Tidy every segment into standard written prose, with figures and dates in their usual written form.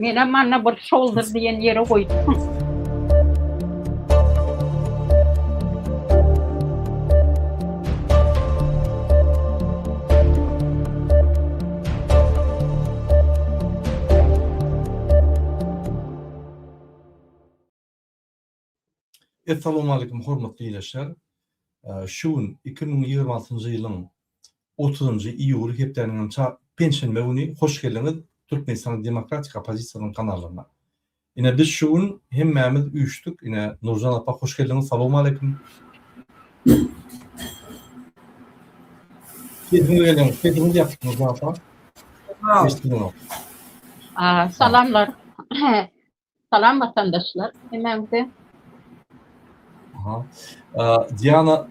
Mene manna bir shoulder diýen ýere goýdum. Assalamu alaikum hormatly ýeşler. Şuň 2026-njy ýylyň 30-njy iýuly hepdeniň pensiýe güni hoş geldiňiz Türkmenistan Demokratik Opozisiýanyň kanalyna. Ine biz şuň hemmämiz üýüşdik. Ine Nurjan apa hoş geldiňiz. Assalamu alaikum. Kediniz ýapdyk Nurjan apa. Salamlar. Salam vatandaşlar. Hemmämize. Diana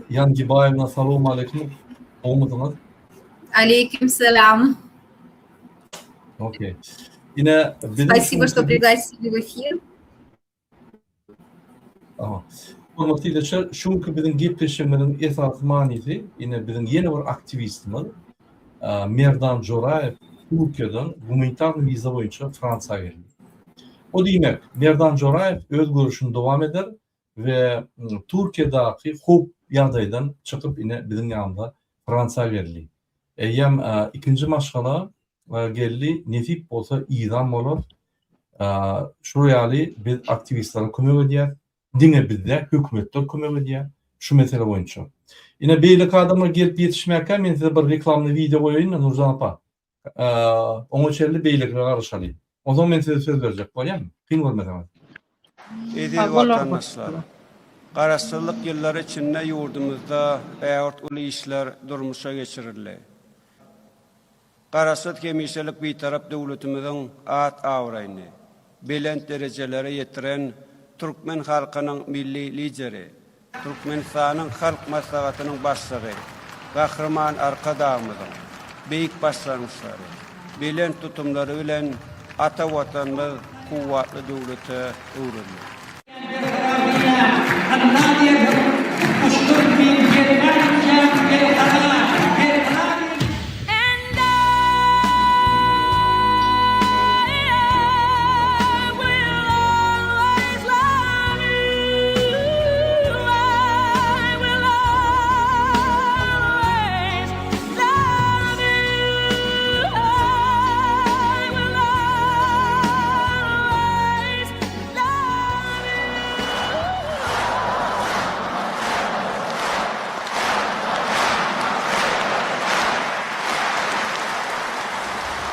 Yangibayevna assalamu alaikum. Olmadınız? Алейкум-салам. Okey. Yine Спасибо, что пригласили в эфир. Hormatly şuňky biziň gepleşmemiň esas manyzy yine biziň ýeni bir aktivistimiz Merdan Joraev Türkiýeden humanitar viza boýunça Fransaýa geldi. O diýmek, Merdan Joraev öz görüşini dowam eder ve Türkiýedäki hop ýagdaýdan çykyp ine biziň ýanymda Fransaýa geldi. Eýem ikinji maşgala geldi, nesip bolsa İran bolar. Şu ýaly biz aktivistlere kömek edýär, diňe bizde hökümetler kömek edýär şu mesele boýunça. Ine beýlik adamlar gelip ýetişmäkä men size bir reklamly video goýaýyn Nurjan apa. Oňa çelli beýlikle garaşaly. O zaman men size söz berjek bolýarmy? Kyn görmediniz. Edil vatandaşlar, garaşsyzlyk ýyllary içinde ýurdumyzda äwrt uly işler durmuşa geçirildi. Garaşsyz hemişelik bitarap döwletimiziň at awraýny, belent derejelere ýetiren Türkmen halkynyň milli lideri, Türkmenistanyň halk maslahatynyň başlygy, Gahrman Arkadağymyzyň beýik başlanmışlary, belent tutumlary bilen ata watanymyz kuwwatly döwlete öwrüldi.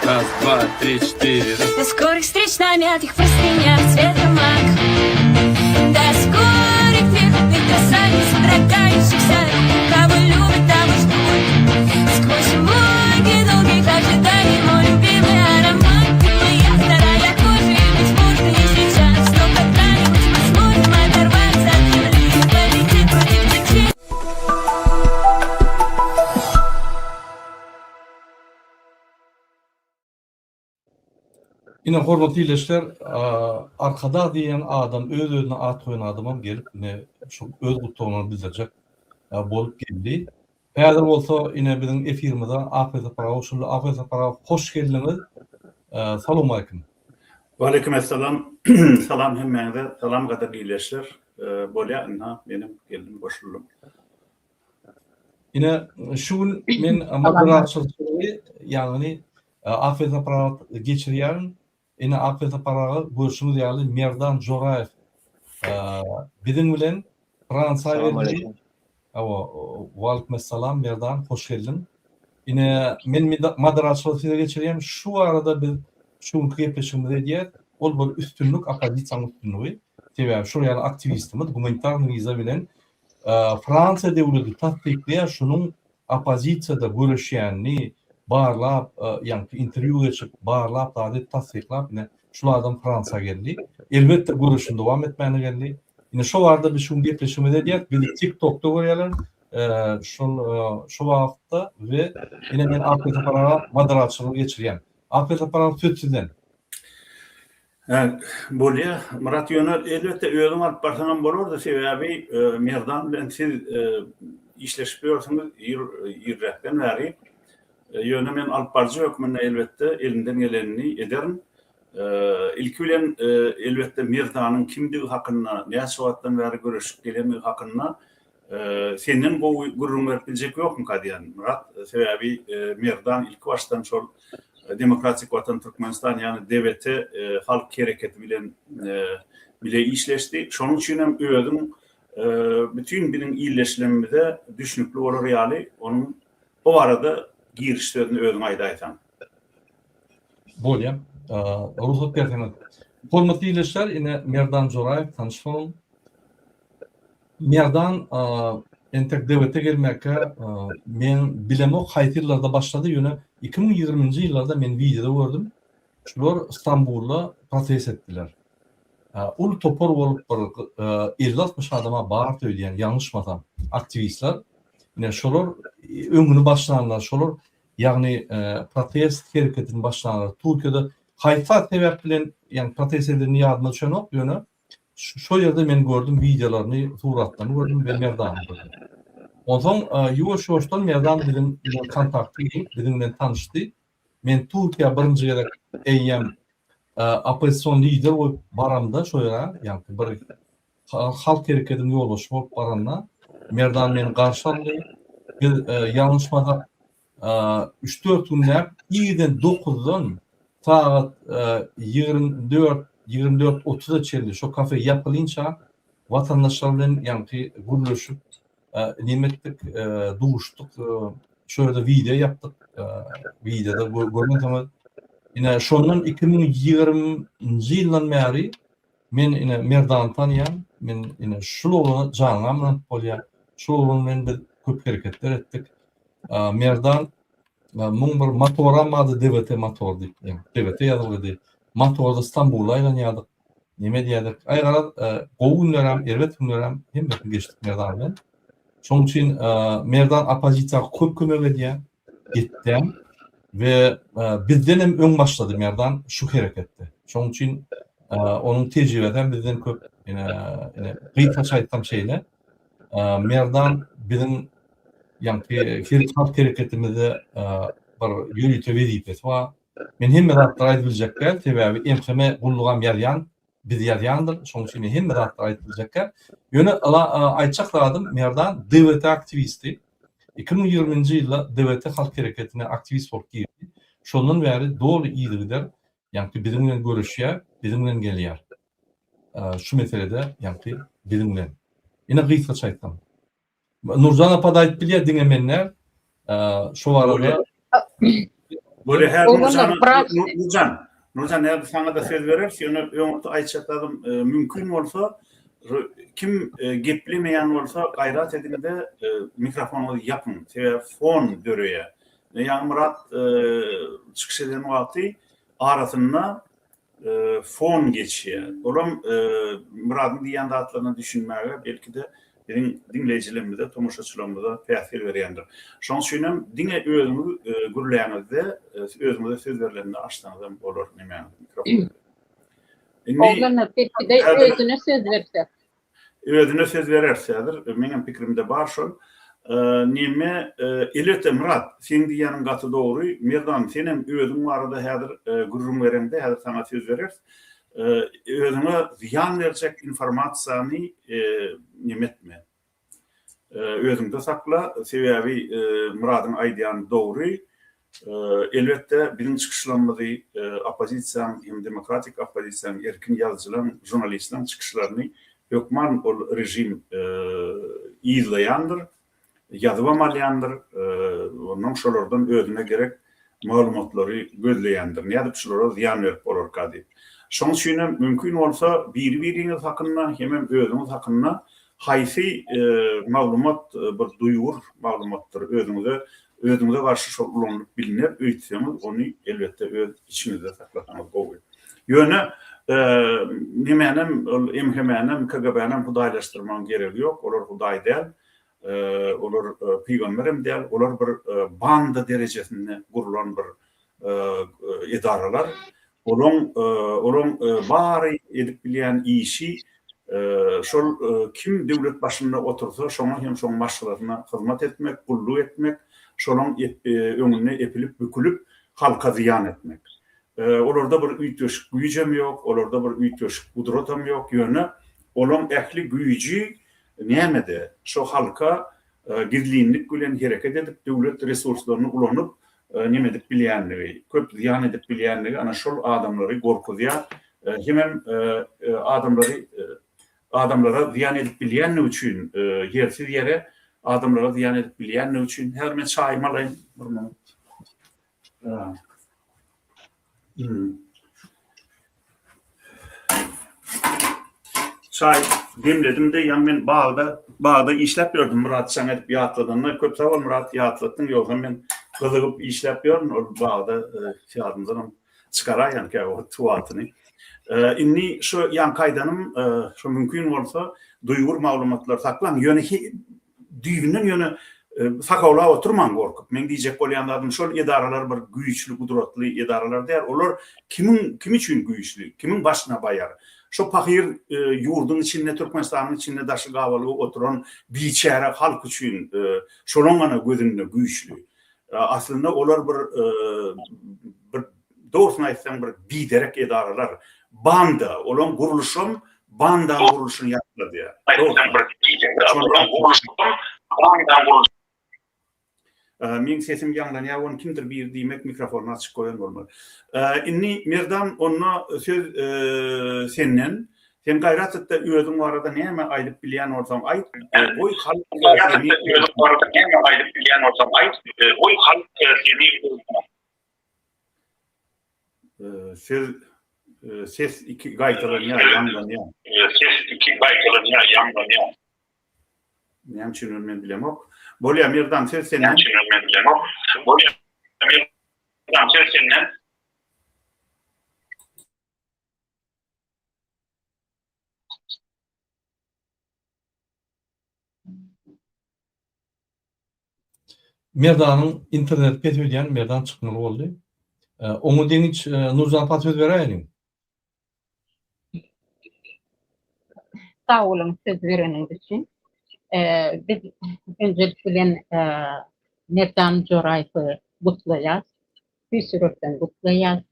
Раз, два, три, четыре. До скорых встреч на мятых простынях цвета мак. До скорых векных красавиц, драгающихся рук. Кого любят, того ждут. Сквозь многие долгих ожиданий мой любимый аромат. Ты моя вторая кожа, и быть может и сейчас. Но когда-нибудь мы сможем оторваться от земли и полететь против течения. Yine hormatly ýeşler, arkada diýen adam öz-özüne at goýan adamam gelip ine şu öz gutlugyny bildirjek bolup geldi. Häzir bolsa ine biziň efirimizde APZ Paraw, şol APZ Paraw hoş geldiňiz. Salam alaikum. Waleyküm assalam. Salam hemmäňize. Salam gaderli ýeşler. Bolýa inha benim geldim boşuldum. Ine şu men moderatörlüği ýagny APZ Paraw geçirýän ine APZ Paraw görüşimiz ýaly Merdan Joraev biziň bilen Fransaýa geldi. Waleyküm salam Merdan, hoş geldin. Ine men moderatörlüği geçirýän şu arada biz şu gepleşmemiz edýär. Ol bir üstünlük, opozisiýanyň üstünlügi. Sebäbi şu ýaly aktivistimiz humanitar viza bilen Fransa döwleti tasdikleýär şunun opozisiýada görüşýänini barlap, ýani interwýu geçip barlap taýda tasdiklap, ine şulardan Fransa geldi. Elbetde görüşini dowam etmäni geldi. Ine şu arada biz şu gepleşmemiz edýär. Biz TikTok'da görýärler. Şu wagtda we ine men APZ Paraw moderatörlüği geçirýän. APZ Paraw söýsizden. Bolýa, Murat ýöne elbetde özüň alyp barsaňam bolardy. Sebäbi Merdan bilen siz işleşip ýörsiňiz ýyrrakdan bäri. Ýöne men alyp barjy hökmüne elbetde elinden gelenini ederim. ilki bilen elbette Mirdanyň kimdigi hakynda, näçe wagtdan bäri görüşip gelenligi hakynda senden bu gurrun berip biljek ýokmy kadýan? Murat, sebäbi Mirdan ilk başdan şol Demokratik Watan Türkmenistan ýani DBT halk hereketi bilen bile işleşdi. Şonuň üçin hem özüň bütün bilen illeşlemede düşnükli bolar ýaly. Onuň o arada girişlerini özüň aýdaýsan. Bolýar. Ruhsat berýän. Hormatly ýerleşler, ine Merdan Jorayew tanış bolun. Merdan entek devlete gelmekle men bilemok haytirlarda başladı ýöne 2020-nji ýyllarda men videoda gördüm. Şular İstanbul'da protest etdiler. Ul topor bolup 50-60 adama bar töýleýän ýalňyşmasam aktivistler. Ine şolar öňüni başlananlar, şolar ýagny protest hereketini başlananlar Türkiýede Hayfa sebäp bilen ýani protest edilenini ýadyma düşenok ýöne şu ýerde men gördüm videolaryny, suratlaryny gördüm we Merdany gördüm. Ondan ýuwaş-ýuwaşdan Merdan bilen kontakty bilen tanışdy. Men Türkiýe birinji gerek eýem opozisiýon lider bolup baramda şo ýere, ýani bir halk hereketine ýolbaşy bolup baramda Merdan meni garşy aldy. Bir ýalňyşmada 3-4 günläp 9-dan saat 24-30'da çeldi. Şo kafe yapılınca vatandaşlar bilen ýani gürleşip nimetlik duştuk. Şöyle video yaptık. Videoda görmek ama yine şondan 2020-nji ýyldan bäri men yine Merdan tanıyan, men yine şulowna jaňamdan bolýar. Şulowna men bir köp hereketler etdik. Merdan muň bir motoramady DBT motor diýip, DBT ýazyldy. Motorda İstanbul'a aýlanýardyk. Nime diýerdik? Aýgara gowy günlerem, erwet günlerem hemme geçdik Merdan bilen. Şoň üçin Merdan opozisiýa köp kömek edýär, etdim we bizden hem öň başlady Merdan şu hereketde. Şoň üçin onuň tejribeden bizden köp gıýtaş aýtsam şeýle. Merdan bizim ýani halk hereketimizde bir ýürüýte wezipesi bar. Men hemme zatlar aýdyljak, sebäbi emheme gullugam ýarýan, biz ýarýandyr. Şoň üçin hemme zatlar aýdyljak. Ýöne aýtjakladym Merdan DBT aktivisti. 2020-nji ýylda DBT halk hereketine aktivist bolup girdi. Şondan bäri dogry ýygylar, ýani bizim bilen görüşýär, bizim bilen gelýär. Şu meselede ýani bizim bilen. Ine gıýtaş aýtdym. Nurjan apa da aýtyp bilýär diňemenler. Şo arada Böyle her Nurjan, Nurjan näde saňa da söz berer, şonu öňde aýtjatdym, mümkin bolsa kim geplemeýän bolsa gaýrat edilde mikrofonu yapın, telefon döreýär. Ýani Murat çykyş eden wagty arasynda fon geçýär. Olam Murat'ın diýen zatlaryny düşünmäge belki de benim dinleyijilerimde, tomoşaçylarymda täsir berýändir. Şoň üçin hem diňe özüňizi gürleýänizde, özüňize söz berilende açsanız bolar näme mikrofon. Oğlanlar peki de özüne söz verse. Özüne söz berersedir. Meňem pikrimde bar şol. Näme elbetde Murat, sen diýäniň gaty dogry. Merdan, sen hem özüň barada häzir gurrun berende, häzir sana söz berer. Özüne ziyan berjek informasiýany nimetme. Özüňde sakla, sebäbi Muradyň aýdýany dogry. Elbetde birinji çykyşlarymyzy opozisiýa hem demokratik opozisiýa erkin ýazgylaryň, jurnalistlaryň çykyşlaryny hökman ol rejim ýyzlaýandyr, ýazmamalyandyr, onuň şolardan özüne gerek maglumatlary gözleýändir. Näde şolara ziyan berip bolar kady. Şoň üçin mümkin bolsa bir-biriňiz hakynda hem özüňiz hakynda haýsy maglumat bir duýgur maglumatlar özüňize garşy şol ulanyp bilinip öýtseňiz onu elbetde öz içiňizde saklasaňyz gowy. Ýöne nimenem emhemenem KGB-nem hudaýlaşdyrmaň geregi ýok. Olar hudaý däl, olar peýgamberem däl, olar bir banda derejesinde gurulan bir idaralar. Olaň bary edip bilýän işi şol kim döwlet başynda otursa şoňa hem şoň başlaryna hyzmat etmek, gulluk etmek, şonuň öňüne epilip bükülip halka ziyan etmek. Olarda bir üýtgeşik güýjem ýok, olarda bir üýtgeşik gudratam ýok ýöne olam ähli güýji nämede? Şo halka gizlinlik bilen hereket edip döwlet resurslaryny ulanyp nemedip bilýänligi, köp ziýan edip bilýänligi ana şol adamlary gorkudýar. Hemem adamlara ziýan edip bilýänligi üçin yersiz ýere adamlara ziýan edip bilýänligi üçin her men çaýmalayyn bir minut. Çay demledim de yan men bağda işlep gördüm Murat sen edip ýatladığında köp sağ ol Murat ýatlattın ýok men gyzygyp işlep ýörün o bağda şadymdan çykaraýan ki o tuwatyny. Inni şu yan kaydanım şu mümkün bolsa duýgur maglumatlar saklan ýöne düýünden ýöne sakawla oturman gorkup. Men diýjek bolýanlarym şol edaralar bir güýçlü, gudratly edaralar däl. Olar kim üçin güýçlü, kimin başyna baýar? Şo pahyr ýurdun içinde, Türkmenistanyň içinde daşy gabaly oturan biçäre halk üçin şonuň gana gözünde güýçlü. Aslında olar bir doğrusyny aýtsam bir biderek edaralar. Banda, olan guruluşum, banda guruluşunu yaptı diye. Min sesim ýanglanýar, onu kimdir bir diýmek mikrofonu açyk goýan bolmaly. Inni merdan onu söz senden, sen gaýrat etde özüň barada näme aýdyp bilýän bolsam aýt. Oy halk seni özüň barada näme aýdyp bilýän bolsam aýt. Oy halk seni ses iki gaytalarına yanlanıyor. Ses iki gaytalarına yanlanıyor. Näme üçin men bilemok. Bolýa merdan ses senden. Näme üçin men bilemok. Bolýa merdan ses senden. Merdanyň internet petýän merdan çykmaly boldy. Oňa deňiç Nurjan patwet beräýin. Sağ olun söz verenin için. Biz öncelikle Merdan Joraýevy gutlaýar. Bir sürekden gutlaýar.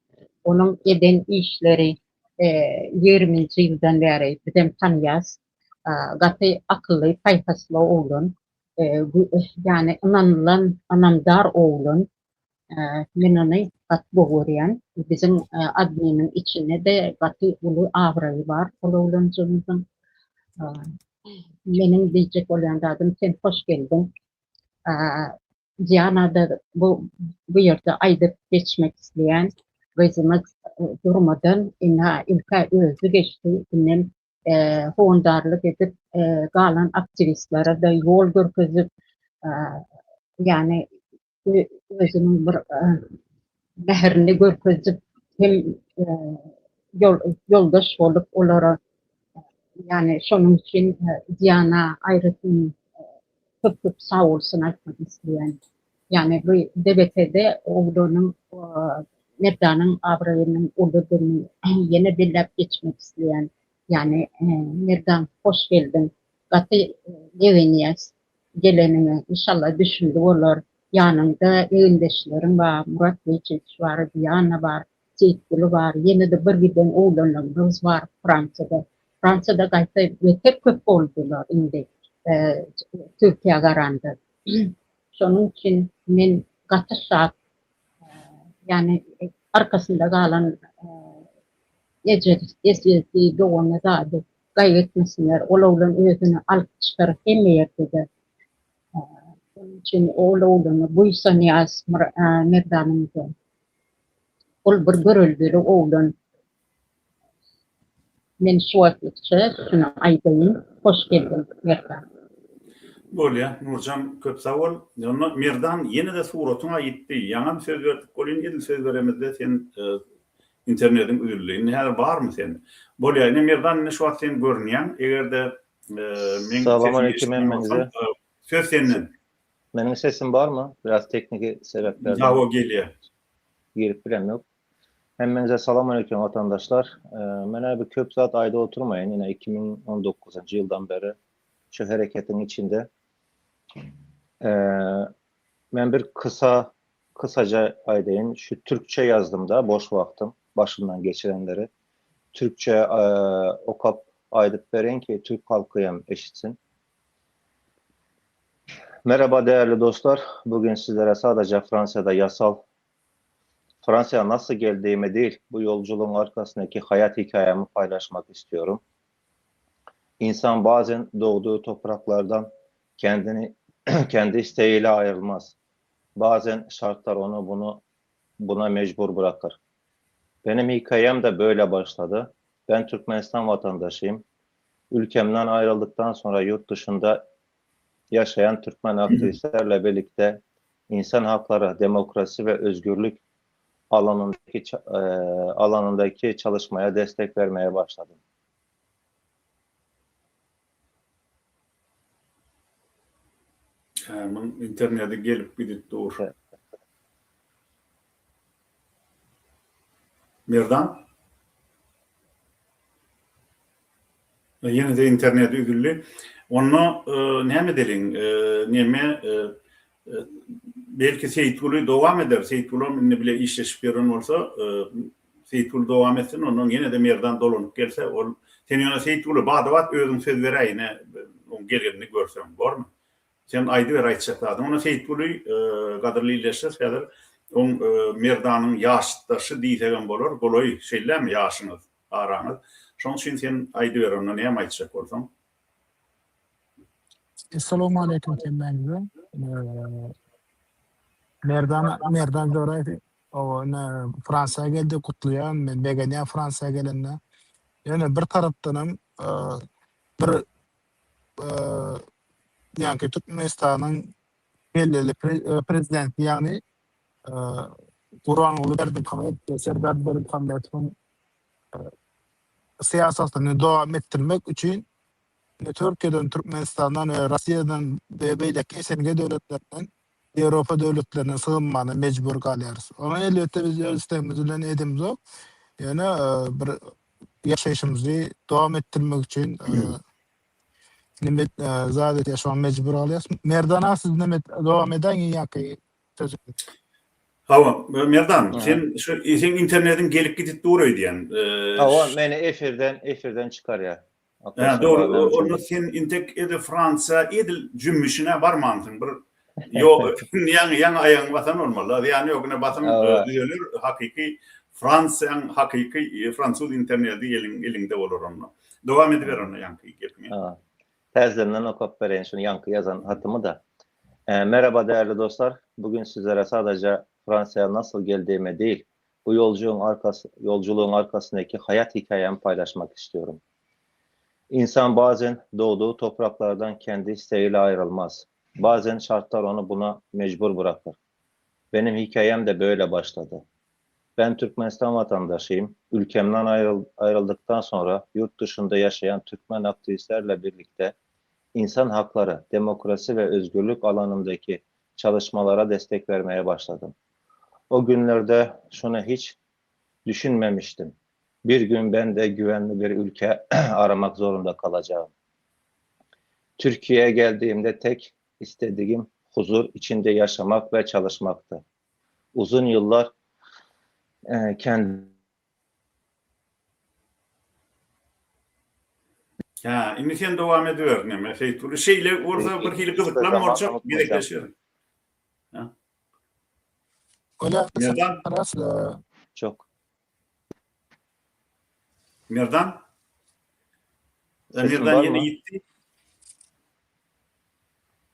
Onun eden işleri 20-nji ýyldan beri bizem tanýas. Gaty akylly, paýhasly oğlun. Yani inanılan, anamdar oğlun. Men onu gatly görýän. Bizim adminin içinde de gatly uly awraý bar oğlunjymyzyň. Menin diýjek bolýanlarym sen hoş geldin. Diýanada bu ýerde aýdyp geçmek isleýän gözümüz durmadan ilka özü geçti. Innen hoňdarlyk edip galan aktivistlere de ýol görkezip yani özünün bir näherini görkezip hem yoldaş bolup olara yani şonun için Diana ayrıtın köp sağ olsun aýtmak isleýän. Yani bu DBT'de oğlunun Merdanyň awraýynyň ulydyny ýene bellep geçmek isleýän. Yani Merdan hoş geldin. Gaty gelenýäs. Gelenine inşallah düşündi bolar. Yanında eýindeşlerim bar, Murat Beýçek bar, Diana bar, Seyitgül bar, ýene de bir giden oğlanlarymız bar Fransada. Fransada gaýta beter köp boldular indi. Türkiýe garandy. Şonun için men gaty şat yani arkasında galan ejdersi doğana da gaýretmesinler. Oğlan özüni alyp çykaryp hemmeýerde. Onun için oğlunu buýsanýas Merdanyňda. Ol bir görüldüri oğlan. Men şu wagtça şunu aýdaýyn. Hoş geldin Merdan. Bolýa, Nurjan köp sağ ol. Ýa-ni Merdan ýene de suratyňa ýitdi. Ýaňam söz berdik, bolýan edil söz beremizde sen internetiň üzülligini her barmy sen? Bolýa, ýene Merdan şu wagt sen görnýän, egerde men Selamünaleyküm hemmenize. Söz senden. Benim sesim var mı? Biraz teknik sebeplerden. Ya o gelýär. Girip bilen yok. Hemmenize selamünaleyküm vatandaşlar. Ben bir köp saat ayda oturmayın. Yine 2019 yıldan beri şu hareketin içinde. Ben bir kısa kısaca aydayın. Şu Türkçe yazdım da boş vaktim başımdan geçirenleri. Türkçe okap aydıp veren ki Türk halkı hem eşitsin. Merhaba değerli dostlar. Bugün sizlere sadece Fransa'ya nasıl geldiğimi değil, bu yolculuğun arkasındaki hayat hikayemi paylaşmak istiyorum. İnsan bazen doğduğu topraklardan kendi isteğiyle ayrılmaz. Bazen şartlar onu buna mecbur bırakır. Benim hikayem de böyle başladı. Ben Türkmenistan vatandaşıyım. Ülkemden ayrıldıktan sonra yurt dışında yaşayan Türkmen aktivistlerle birlikte insan hakları, demokrasi ve özgürlük alanındaki çalışmaya destek vermeye başladım. Bunun internete gelip gidip doğru. Evet. Merdan? Yine de internet ügüllü. Onu ne delin? Belki Seyitulu devam eder. Seyitulu ne bile işleşip yerin olsa Seyitulu devam etsin. Onun yine de Merdan dolunup gelse sen yana Seyitulu bağdavat özün söz vere yine onun gelgenini görsem. Var mı? Sen aydı ver aytacakladın. Ona Seyitulu'yu kadırlı iyileşir. On Merdan'ın yaştaşı diyeceğim bolor. Boloy şeylem yaşınız, aranız. Şonun için sen aydı ver ona neyem aytacak olsam? Assalomu alaykum kemangizlar. Merdan Jo'rayev Fransiyaga geldi kutlayan. Men begenya Fransiyaga gelende. Yani bir taraftan ham bir yani Türkmenistan'ın belirli prezidenti yani Kur'an Uluberdi Kamet, Serdar Barı Kamet'in siyasetini devam ettirmek için Türkiye'den, Türkmenistan'dan, Rusya'dan ve belki SNG devletlerden Avrupa devletlerine sığınmanı mecbur kalıyoruz. Ama elbette biz istemimizden edimiz o. Yani bir yaşayışımızı devam ettirmek için nimet zaten yaşam mecbur alıyoruz. Merdan'a siz nimet devam eden yakayı sözü. Hava, Merdan, sen internetin gelip gidip doğru diyen. Hava beni efirden çıkar ya. Ya doğru, onu sen intek edi Fransa edil cümbüşüne varmansın. Yok, yan ayağın vatan olmalı. Yani yok ne vatan diyorlar, hakiki Fransa'nın hakiki Fransız interneti elinde olur onunla. Devam ediver onu yankı yapmaya. Tezlerinden okuyup vereyim şunu yankı yazan hatımı da. Merhaba değerli dostlar. Bugün sizlere sadece Fransa'ya nasıl geldiğime değil, bu yolculuğun arkasındaki hayat hikayemi paylaşmak istiyorum. İnsan bazen doğduğu topraklardan kendi isteğiyle ayrılmaz. Bazen şartlar onu buna mecbur bırakır. Benim hikayem de böyle başladı. Ben Türkmenistan vatandaşıyım. Ülkemden ayrıldıktan sonra yurt dışında yaşayan Türkmen aktivistlerle birlikte insan hakları, demokrasi ve özgürlük alanındaki çalışmalara destek vermeye başladım. O günlerde şunu hiç düşünmemiştim. Bir gün ben de güvenli bir ülke aramak zorunda kalacağım. Türkiye'ye geldiğimde tek istediğim huzur içinde yaşamak ve çalışmaktı. Uzun yıllar Ya, şimdi sen devam ediyor ne mesela şeyle orada bir hili kızıklanma olacak gerekleşiyor. Merdan? Çok. Merdan? Sesin Merdan var yine mı? gitti.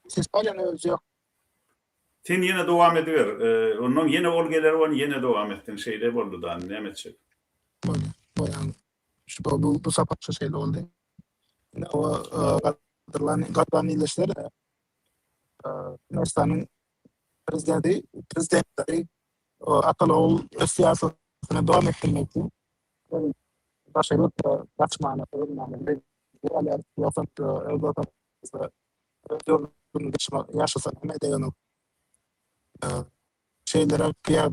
Siz paylaşıyorsunuz yok. Sen yine devam ediyor. Onun yine olgeleri var, yine devam ettin. Şeyde oldu da ne edecek? Böyle şu bu sapık şeyle oldu. O kadar iyileşler Türkmenistan'ın prezidentleri akıllı ol siyasetine devam ettirmek için başarılı kaçmağına yaşasın ne de onu şeylere kıyar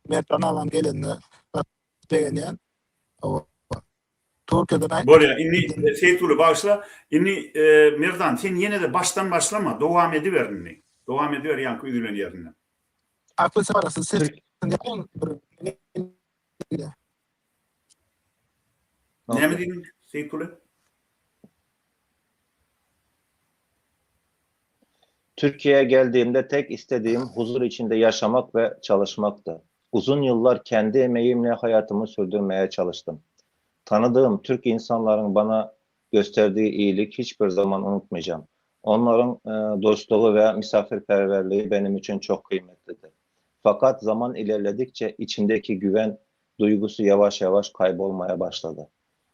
Merdan'a alan gelende beğenen o Türkiye'den Böyle inni Seyitulu bağışla. İnni Merdan sen yine de baştan başlama. Devam ediver inni. Devam ediyor yankı üzülen yerinden. Akıl separası ses Türk- Ne mi dedin Seyitullah? Türkiye'ye geldiğimde tek istediğim huzur içinde yaşamak ve çalışmaktı. Uzun yıllar kendi emeğimle hayatımı sürdürmeye çalıştım. Tanıdığım Türk insanların bana gösterdiği iyilik hiçbir zaman unutmayacağım. Onların dostluğu ve misafirperverliği benim için çok kıymetlidir. Fakat zaman ilerledikçe içimdeki güven duygusu yavaş yavaş kaybolmaya başladı.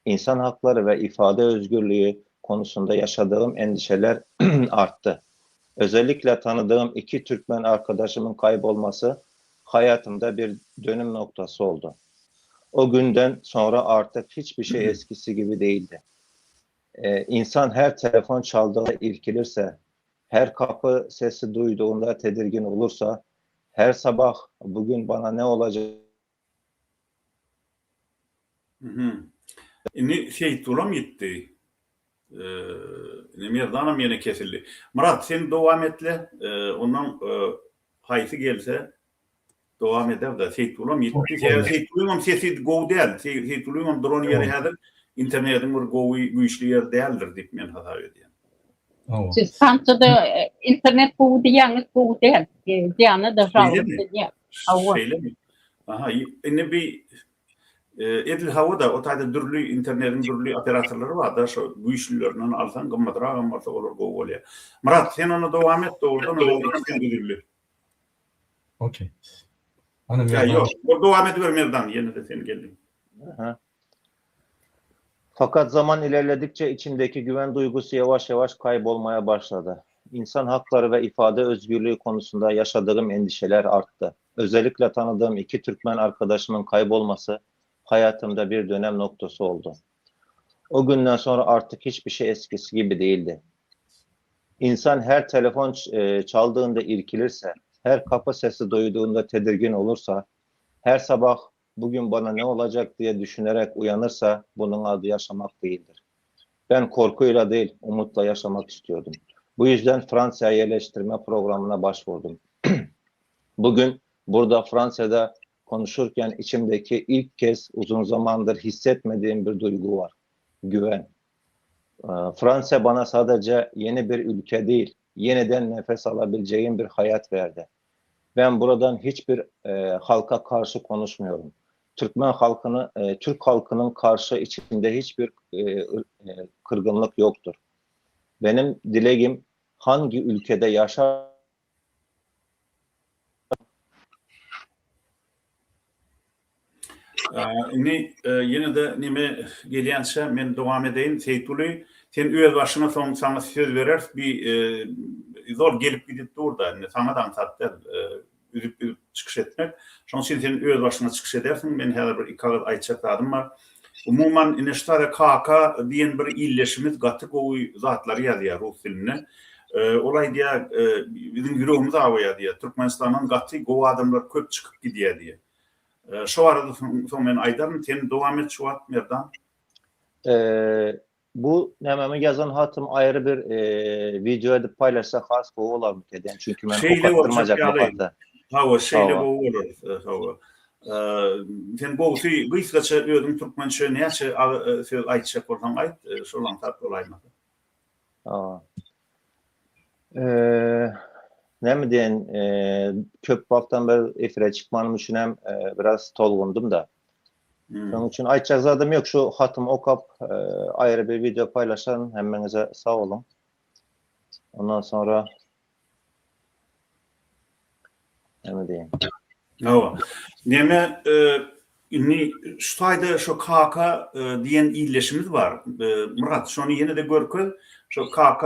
İnsan hakları ve ifade özgürlüğü konusunda yaşadığım endişeler arttı. Özellikle tanıdığım 2 Türkmen arkadaşımın kaybolması hayatımda bir dönüm noktası oldu. O günden sonra artık hiçbir şey eskisi gibi değildi. İnsan her telefon çaldığında irkilirse, her kapı sesi duyduğunda tedirgin olursa, her sabah bugün bana ne olacak? Ini Seyitullah mı gitti? Merdanım yine kesildi. Murat sen devam etle. Ondan haysi gelse devam eder de Seyitullah mı gitti? Seyitullah'ın sesi go değil. Seyitullah'ın drone yeri hadır. İnternetin bir go güçlü yer değildir deyip men hata ediyorum. Oh. Siz kantıda internet bu diyanız bu değil. Diyanı da Öyle mi? Hava. Şeyle mi? Aha, yine bir Edil havada o tayda dürlü internetin dürlü operatörleri var da şu güçlülerinden alsan gımmadıra olur go oluyor. Murat sen onu devam et doğrudan o ikisini dürlü. Okey. Hani Ya yok. O devam ediyor Merdan. Yine de sen geldin. Aha. Fakat zaman ilerledikçe içimdeki güven duygusu yavaş yavaş kaybolmaya başladı. İnsan hakları ve ifade özgürlüğü konusunda yaşadığım endişeler arttı. Özellikle tanıdığım 2 Türkmen arkadaşımın kaybolması hayatımda bir dönem noktası oldu. O günden sonra artık hiçbir şey eskisi gibi değildi. İnsan her telefon çaldığında irkilirse, her kapı sesi duyduğunda tedirgin olursa, her sabah bugün bana ne olacak diye düşünerek uyanırsa bunun adı yaşamak değildir. Ben korkuyla değil, umutla yaşamak istiyordum. Bu yüzden Fransa'ya yerleştirme programına başvurdum. Bugün burada Fransa'da konuşurken içimdeki ilk kez uzun zamandır hissetmediğim bir duygu var. Güven. Fransa bana sadece yeni bir ülke değil, yeniden nefes alabileceğim bir hayat verdi. Ben buradan hiçbir halka karşı konuşmuyorum. Türk halkının karşı içinde hiçbir kırgınlık yoktur. Benim dileğim hangi ülkede yaşar Yine de nime gelýänse men dowam edeyim. Seyitullah sen öz başyna soň sana söz berer bir zor gelip gidip durda. Sanadan satda üzüp çıkış etmek. Şoň sen öz başyna çıkış edersin. Men häzir bir ikagaz aýtjak var. Umuman iniştara KK diýen bir illeşimiz gaty gowy zatlary ýazýar rus diline. Olay diýär bizim ýüregimiz awaya diýär. Türkmenistanyň gaty gowy adamlar köp çykyp gidýär diýär. Şu arada son men aydarım, sen devam et şu at Merdan. Bu nememi yazan hatım ayrı bir video edip paylaşsa has bu olar mı deden? Çünkü ben kapattırmayacak bu hatta. Hava şeyle bu olur. Hava. Sen bu gıyskaça ödüm Türkmençe neyse söz aytacak olsan ayt, şolan tat olaymadı. Ne mi diyen köp vaktan beri efire çıkmanım için hem biraz tolgundum da. Onun için aytacak zadım yok. Şu hatım okap ayrı bir video paylaşan hemmenize sağ olun. Ondan sonra ne mi diyeyim? Hava. Neme şu tayda şu KK diyen illeşimiz var. Murat şonu yine de görkö. Şu KK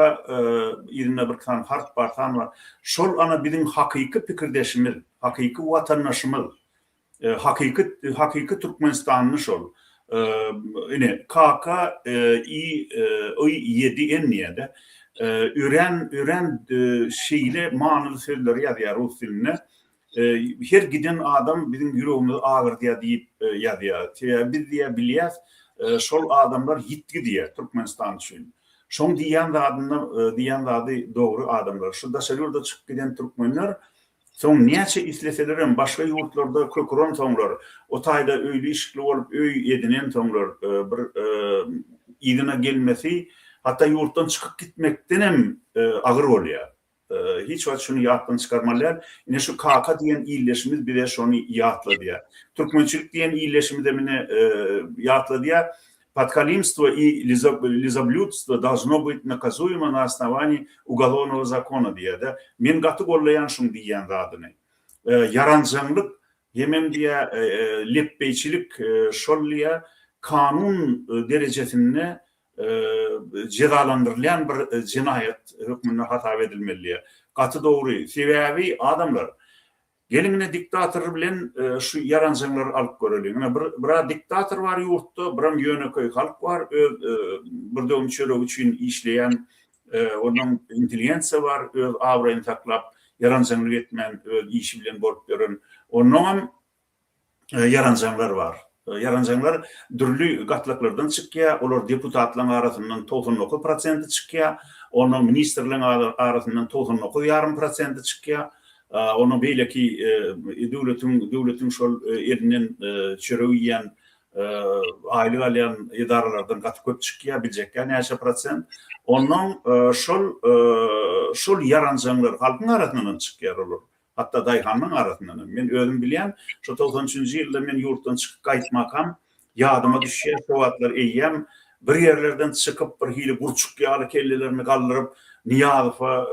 yerine bir tane harp var. Şol ana bizim hakiki pikirdeşimiz, hakiki vatandaşımız, hakiki Türkmenistanlı şol. Yine KK i7 enniyede ören şeyle manalı sözleri yazıyor Rus diline. Her giden adam bizim yüreğimiz ağır diye deyip yazıyor. Biz diye biliyoruz. Şol adamlar yitti diye Türkmenistan için. Şoň diýen zady dogry adamlar. Şu daşarýurda çykyp giden türkmenler soň näçe isleselerem başga ýurtlarda köküren soňlar, o taýda öýli işikli bolup öý edinen soňlar bir ýygyna gelmesi, hatta ýurtdan çykyp gitmekden hem agyr bolýar. Hiç wagt şunu ýatdan çykarmalar. Ine şu KK diýen ýyleşimiz bile şonu ýatladyýar. Türkmençilik diýen ýyleşimi de mine ýatladyýar. Подкалимство и лизоблюдство должно быть наказуемо на основании уголовного закона diye de. Men gaty gollayan şunu diýen zadyny. Yaranjanlyk hemem diye leppeyçilik şolliya kanun derejesinde cezalandırılan bir cinayet hükmüne hatap edilmeli. Gaty dogry. Sebebi adamlar gelinine diktatör bilen şu yaranjanlar alıp göreli. Bir diktatör var ýurtda, bir ýöneköy halk var, bir de çörek üçin işleyen, onun inteligensiya var, öz awraýyny taklap, yaranjanlyk etmen, öz işi bilen bolup gören. Onun yaranjanlar var. Yaranjanlar dürlü gatlyklardan çykýar, olar deputatlaryň arasyndan 99% çykýar, onun ministrlerin arasyndan 99,5% çykýar. Onu beýleki döwletiň şol elinden çörek ýýän aýlyk alýan idaralardan gaty köp çykýar, biljekler näçe prosent. Onun şol yaranjanlar halkyň arasyndan çykýar olar. Hatta daýhanyň arasyndan. Men özüm bilýän, şu 93-nji ýylda men ýurtdan çykyp gaýtmakam, ýadyma düşýär, şu wagtlar eýýäm, bir ýerlerden çykyp bir hili burçuk ýaly kellelerini gallyryp, Niýazowa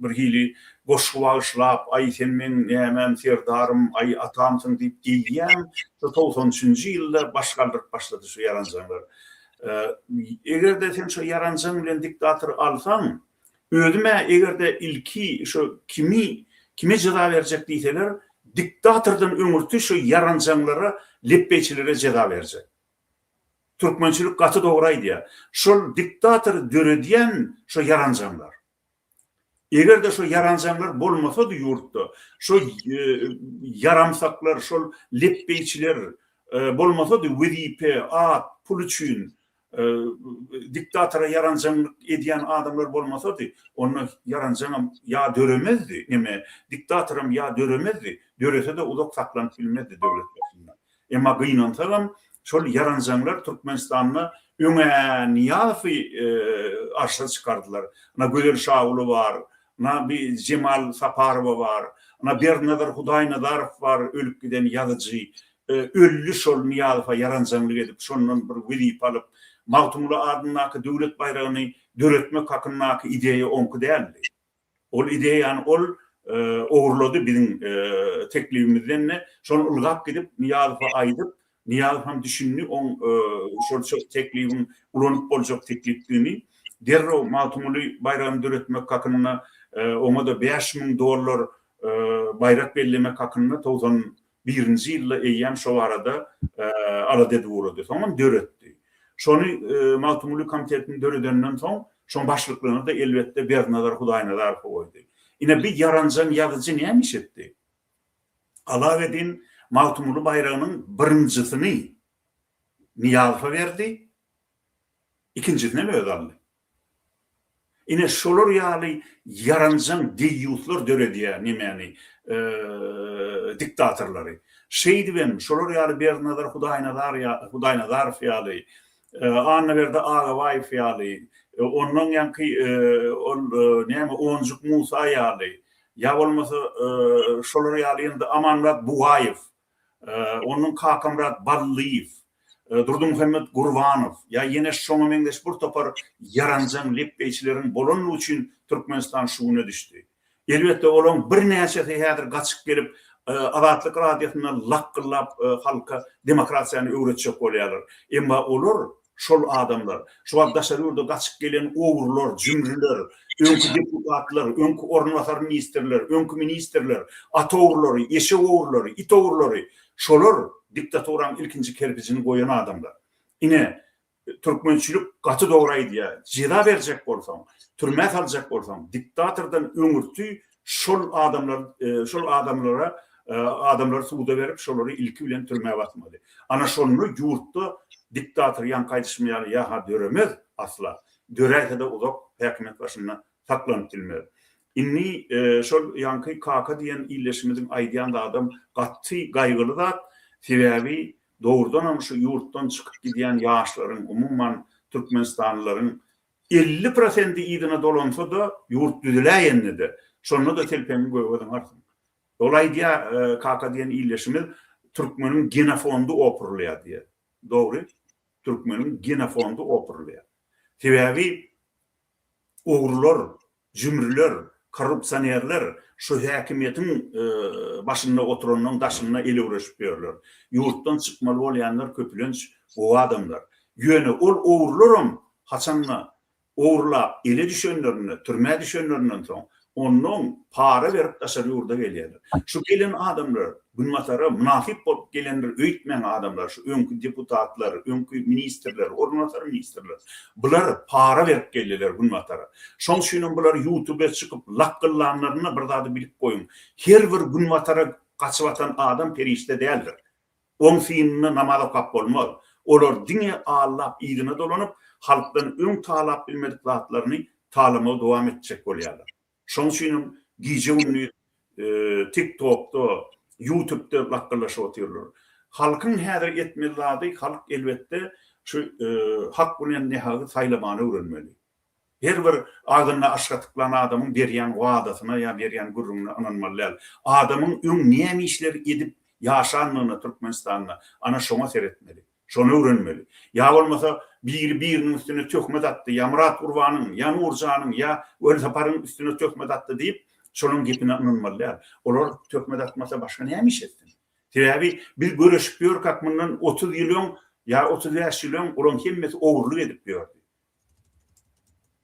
bir hili goşgu bagyşlap, ay sen men nämen serdarym, ay atamsyň diýip diýýän, şu 93-nji ýylda başgaldyryp başlady şu yaranjanlar. Egerde sen şu yaranjan bilen diktatör alsaň, özüme egerde ilki şu kime ceza verecek diýseler, diktatörden öňürtü şu yaranjanlara, leppeyçilere ceza verecek. Türkmençilik gaty dogry. Şol diktatör döredýän şu yaranjanlar. Egerde şu yaranjanlar bolmasa da ýurtda, şu yaramsaklar, şol leppeyçiler bolmasa da wezipe, at, pul üçin diktatora yaranjanlyk edýän adamlar bolmasa da onu yaranjanam ýa döremezdi. Neme diktatoram ýa döremezdi. Dörese de uzak saklanyp bilmezdi döwlet başyndan. Emma gynansalam şol yaranjanlar Türkmenistanyny öňe Niýazowy arşa çykardylar. Na Güler Şahuly var, na bir Cemal Saparowa var, na Bernadar Hudaýnazarow var, ölüp giden ýazyjy. Öllü şol Niýazowa yaranjanlyk edip, şondan bir wezip alyp, Mawtumly adynaky döwlet bayragyny döretmek hakynaky ideýa onky däldi. Ol ideýany ogurlady biziň teklifimizden, şonu ulgap gidip Niýazowa aýdyp, Niýazow düşündi şol teklifin ulanyp boljak teklifini derrew Mawtumly bayragyny döretmek hakyna ona da $5.000 bayrak bellemek hakyna 91-nji ýylda eýýän şo arada alady durdy. Soňra döretdi. Şonu Mawtumly komitetiniň döredenden soň şoň başlyklaryny da elbetde Bernadar Hudaýnazarow goýdy. Ine bir yaranjan ýazyjy näme iş etdi? Alawedin Mawtumly bayragynyň birinjisini Niýazowa berdi, ikinjisini öz aldy. Ine şolar ýaly yaranjan diýýutlar döredýär, nimeni diktatorlary. Şeýdi ben şolar ýaly Bernadar Hudaýnazarow ýaly, anna berde Agabaýew ýaly, ondan ýanky näme Onjuk Musa ýaly, ýa bolmasa şolar ýaly indi Amanrat Bugaýew, onun Kakamrat Balliýew, Durdy Muhammed Gurbanow, ýa ýene şoňa meňdeş bir topar yaranjan leppeyçilerin bolany üçin Türkmenistan şuwuna düşdi. Elbetde olaň bir näçesi häzir gaçyp gelip Azatlyk radiosyna lakkylap halka demokratiýany öwretjek bolýarlar. Emma olar şol adamlar, şu wagtdaşlar ýurda gaçyp gelen owurlar, jümriler, öňkü deputatlar, öňkü ornwasar ministrler, öňkü ministrler, at owurlary, eşek owurlary, it owurlary, şolar diktatoryň ilkinji kerpijini goýan adamlar. Ine türkmençilik gaty dogry jeda berjek bolsaň, türme saljak bolsaň, diktatordan öňürtü şol adamlara suwda berip şolary ilki bilen türme batmaly. Ana şonu ýurtda diktator ýan gaýtışmaýar ýa döremez asla. dörete de uzak häkimet başına saklanyp dilmer. Inni şol yankı KK diýen illeşimizin aýdýan da adam gatty gaýgyly zat, sebäbi doğrudan şu yurtdan çıkıp giden yaşların, umuman Türkmenistanlıların 50% idine dolansa da yurt düzüleyenli de. Sonra da telpemi koyuyordan artık. Dolayısıyla KK diyen illeşimiz Türkmenin genofondu opurluya diye. Doğru. Türkmenin genofondu opurluya. Sebebi oğurlar, cümrüler, korrupsiyonerler şu hakimiyetin başında oturanın daşına ele uğraşıyorlar. Yurttan çıkmalı olayanlar köpülünç o adamlar. Yönü oğurlarım haçanla oğurla ele düşenlerini, türmeye düşenlerinden sonra onun para verip taşarı yurda geliyorlar. Şu gelen adamlar, bunlara münafik bolup gelenler, öğütmeyen adamlar, şu önkü deputatlar, önkü ministerler, ormanatör ministerler, bunlar para verip geliyorlar bunlara. Son şunun bunlar YouTube'a çıkıp lakkıllanlarına bir daha da bilip koyun. Her bir bunlara kaçıvatan adam perişte değildir. On fiinini namaza kap olmaz. Olar dine ağlap, idine dolanıp, halktan ön talap bilmedik zatlarını talama devam edecek oluyorlar. Son şunun gece ünlü TikTok'ta, YouTube'da lakkılaşa oturuyorlar. Halkın her etmeliği, halk elbette şu hak bunun nehagı saylamanı öğrenmeli. Her bir ağzına aşkatıklanan adamın beryan vaadasına ya beryan gurrumuna ananmalılar. Adamın ön neyem işleri edip yaşanlığına Türkmenistan'la ana şoma seyretmeli. Şonu öğrenmeli. Ya olmasa birinin üstüne tökmet attı, ya Murat Urvan'ın, ya Nurcan'ın, ya Ölsapar'ın üstüne tökmet attı deyip şunun gipine anılmalılar. Onlar tökmet atmasa başka neymiş ettin? Sebebi bir görüşüp diyor kakmından 30 yılın ya 35 yılın olan kemmesi oğurluk edip diyordu.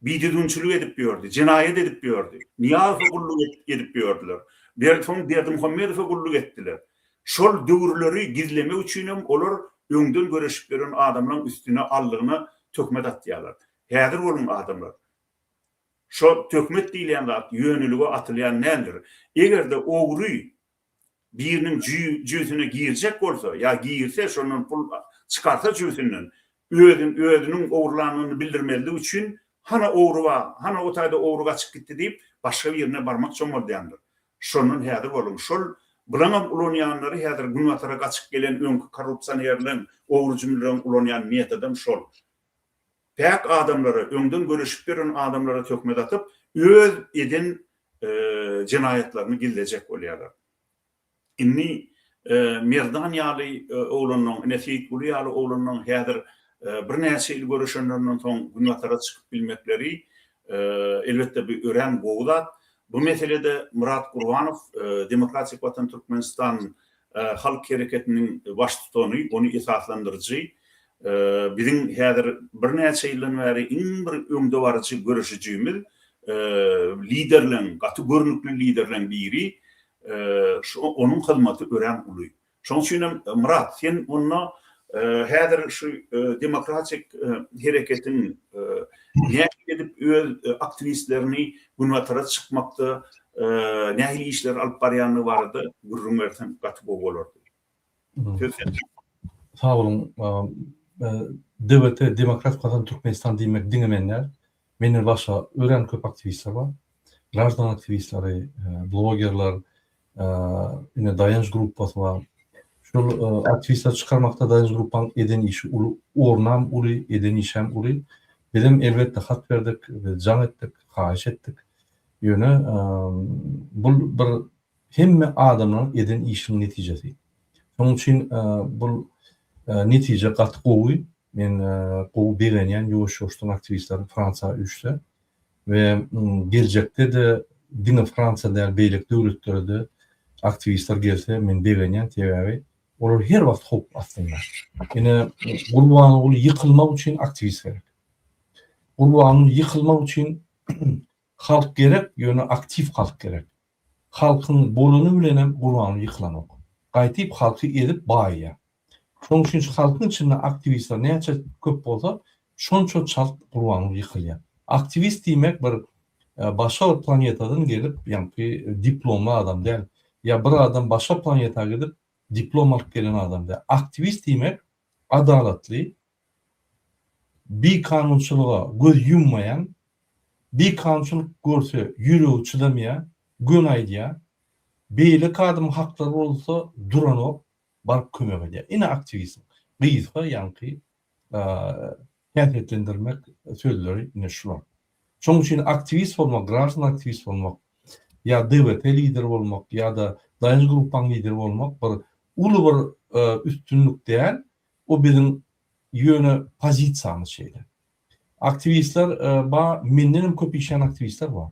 Bididunçuluğu edip diyordu, cinayet edip diyordu. Niyazı kulluk edip diyordular. Berdi Muhammed'e kulluk ettiler. Şol döwürleri gizleme üçin olur öňden görüşüp gören adamlaryň üstüne allığına tökmet atýarlar. Häzir bolan adamlar. Şo tökmet diýilen zat ýönülüge atylýan nädir? Egerde ogry biriniň jüýsüne girjek bolsa, ya girse şonun pul çıkarsa jüýsünden özüniň ogurlanýanyny bildirmeli üçin hana ogruwa, hana otayda ogruga çık gitdi diýip başga bir ýerine barmak çomurdandyr. Şonun häzir bolan şol bulanam ulonyanları häzir günwatara gaçyp gelen öňkü korrupsiyonerlerin, oğurjumlaryň ulonyan niýetedem şol. Pek adamlara, öňden görüşüp gören adamlara tökmet atıp öz edin cinayetlerini gildejek bolýarlar. Inni Merdan ýaly oğlanyň, Nesip Ulu ýaly oğlanyň häzir bir näçe il görüşenlerinden soň günwatara çykyp bilmekleri elbette bir ören goýulat. Bu meselede Murat Urvanov, Demokratik Vatan Türkmenistan Halk Hareketi'nin baş tutany, onu esaslandırıcı. Bizim häzir bir näçe ýyldan bäri iň bir öňde barjy görüşijimiz liderleň, gaty görnükli liderleň biri onun hyzmaty ören uly. Şoň üçin Murat, sen onu häzir şu Demokratik Hareketin nähil edip öz aktivistlerini günwatara çykmakda nähil işler alyp barýany bardy, gurrun bersen gaty bolardy. Sağ olun. DVT, Demokratik Vatan Türkmenistan diýmek diňemenler. Meni başa ören köp aktivistler var. Grajdan aktivistleri, blogerler, ine dayanç gruppasy var. Şol aktivistler çıkarmakta dayanç gruppaň eden işi ornam uly, eden işem uly. Bizim elbette hat verdik, can ettik, haýyş etdik. Ýöne bu bir hemme adamlaryň eden işiniň netijesi. Şonuň üçin bu netije gaty gowy, men gowy berenýän ýoş-ýoşdan aktivistler Fransa üçde we geljekde de diňe Fransa däl beýlik döwletlerinde aktivistler gelse men berenýän teýäri. Olar her wagt hop aslında. Ene Urban uly ýykylmak üçin aktivist gerek. Urbanın yıkılmak için halk gerek, ýöne aktif halk gerek. Halkın bolunu bilenem Urbanın yıkılanok. Gaýtyp halky edip baýya. Şoň üçin halkın içinde aktivistler näçe köp bolsa, şonça çalt Urbanın yıkılýar. Aktivist diýmek bir başga planetadan gelip, ýani diplomly adam däl. Ya bir adam başga planetaga gidip diplom alyp gelen adam däl. Aktivist diýmek adalatly, bir kanunçılığa göz yummayan, bir kanunçılık görse yüreği çydamayan, gün aydiya, beylik adam hakları olsa duran o, barıp kömek ediyor. Yine aktivizm. Gıyızga yankı hareketlendirmek sözleri yine şular. Şoň üçin aktivist bolmak, grassroots aktivist bolmak, ya DBT lider bolmak, ya da dayanış grupaň lideri bolmak bir uly bir üstünlük diýär. O bizim ýöne pozisiýamyz şeýle. Aktivistler, menden köp işleyen aktivistler var.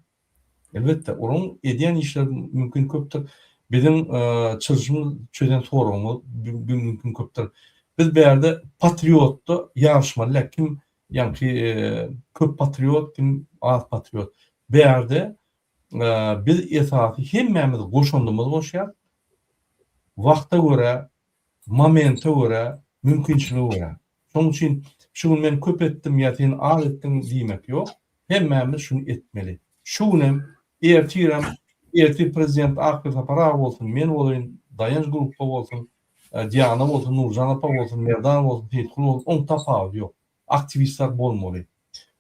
Elbette, onun edýän işler mümkin köpdür. Bizim çözümü çözen sorumlu mümkin köpdür. Biz berde patriotda yarışmaly, kim ýa-ni köp patriot, kim az patriot. Berde biz esasy hemmemiz goşandymyz goşýar. Wagta göre, momente göre, mümkinçiligi göre. Şoň üçin şunu men köp etdim ýa sen az etdiň diýmek ýok. Hemmemiz şunu etmeli. Şunem erti prezident Akif Apara bolsun, men bolayın, dayanç grupa bolsun, Diana bolsun, Nurcan apa bolsun, Merdan bolsun, Fetkul bolsun, on tapawy ýok. Aktivistler bolmaly.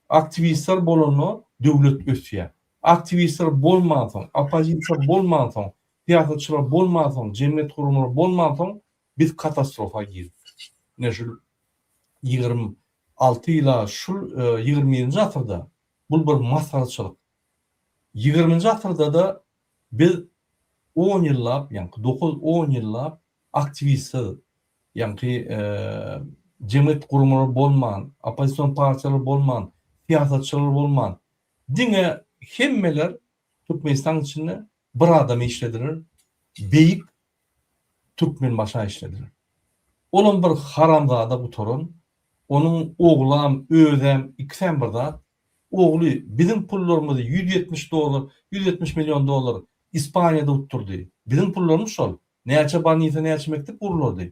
Aktivistler bolany döwlet ösýär. Aktivistler bolmasaň, opozisiýa bolmasaň, siýasatçylar bolmasaň, jemgyýet gurumlary bolmasaň, biz katastrofa girdik. Näşül 26 ila şul 20-nji asyrda bul bir maslahatçylyk. 20-nji asyrda da biz 10 ýyllap, ýani 9-10 ýyllap aktivistler, ýani jemgyýet gurumlary bolman, opozisiýon partiýalary bolman, siýasatçylar bolman, diňe hemmeler Türkmenistan içinde bir adam işlediler, beyik Türkmen başa işlediler. Olan bir haramzada bu torun, onun oğlam, özem, ikisem birda, oğlu bizim pullarımızı $170, $170 milyon İspanya'da utturdu. Bizim pullarımız şol. Näçe baniyete näçe mektep urulurdu.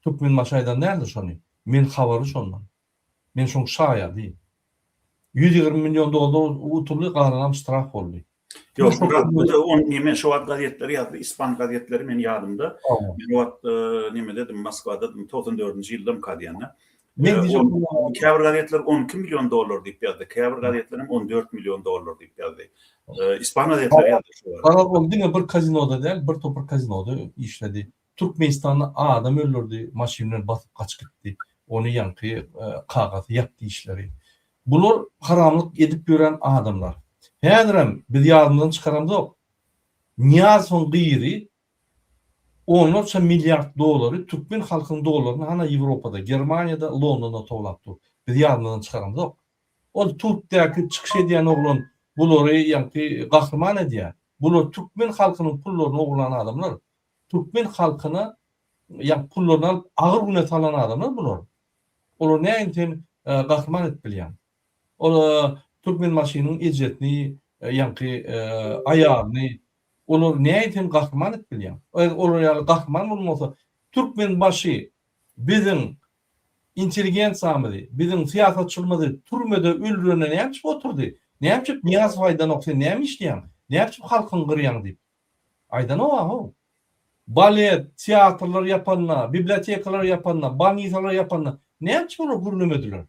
Türkmen başaydan nerede şonu? Men habarı şondan. Men şoň şaýa $120 milyon uturly garanam straf boldy. Yok, on nime şu wagt gazetleri ýazdy, ispan gazetleri men ýadymda. Men wagt nime dedim, Moskvada 94-nji ýyldym kadýana. Men diýjek, käbir gazetler $12 milyon diýip ýazdy. Käbir gazetlerim $14 milyon diýip ýazdy. Ispan gazetleri ýazdy şu wagt. Ara ol diňe bir kazinoda däl, bir topur kazinoda işledi. Türkmenistan'da adam öldürdü, maşinler basyp kaçıp gitdi. Onu ýanky kagazy ýapdy işleri. Bular haramlyk edip gören adamlar. Häzirem biz ýadymdan çykaramyk. Niýasyň gyýry $10 milyard Türkmen halkynyň dollaryny hana Ýewropada, Germaniýada, Londonda toplapdy. Biz ýadymdan çykaramyk. Ol Türkdäki çykyş edýän oglan bulary ýanky gahrman edýär. Bular Türkmen halkynyň pullaryny oglan adamlar. Türkmen halkyna ýa pullaryny agyr günet alan adamlar bular. Olar näçe gahrman etbilýär. Olar Türkmen maşynyň ejetini, ýanky aýaryny, olar näçe gahrman etbilýär. Olar ýaly gahrman bolmasa, Türkmen başy biziň inteligensiýamyzy, biziň siýasatçylymyzy türmede öldürene näçe oturdy? Näçe niýaz faýdan oksa näme işleýär? Näçe halkyny gyrýan diýip. Aýdan o. Balet, tiyatrlar yapanlar, bibliotekalar yapanlar, baniysalar yapanlar näçe olar gürlemediler?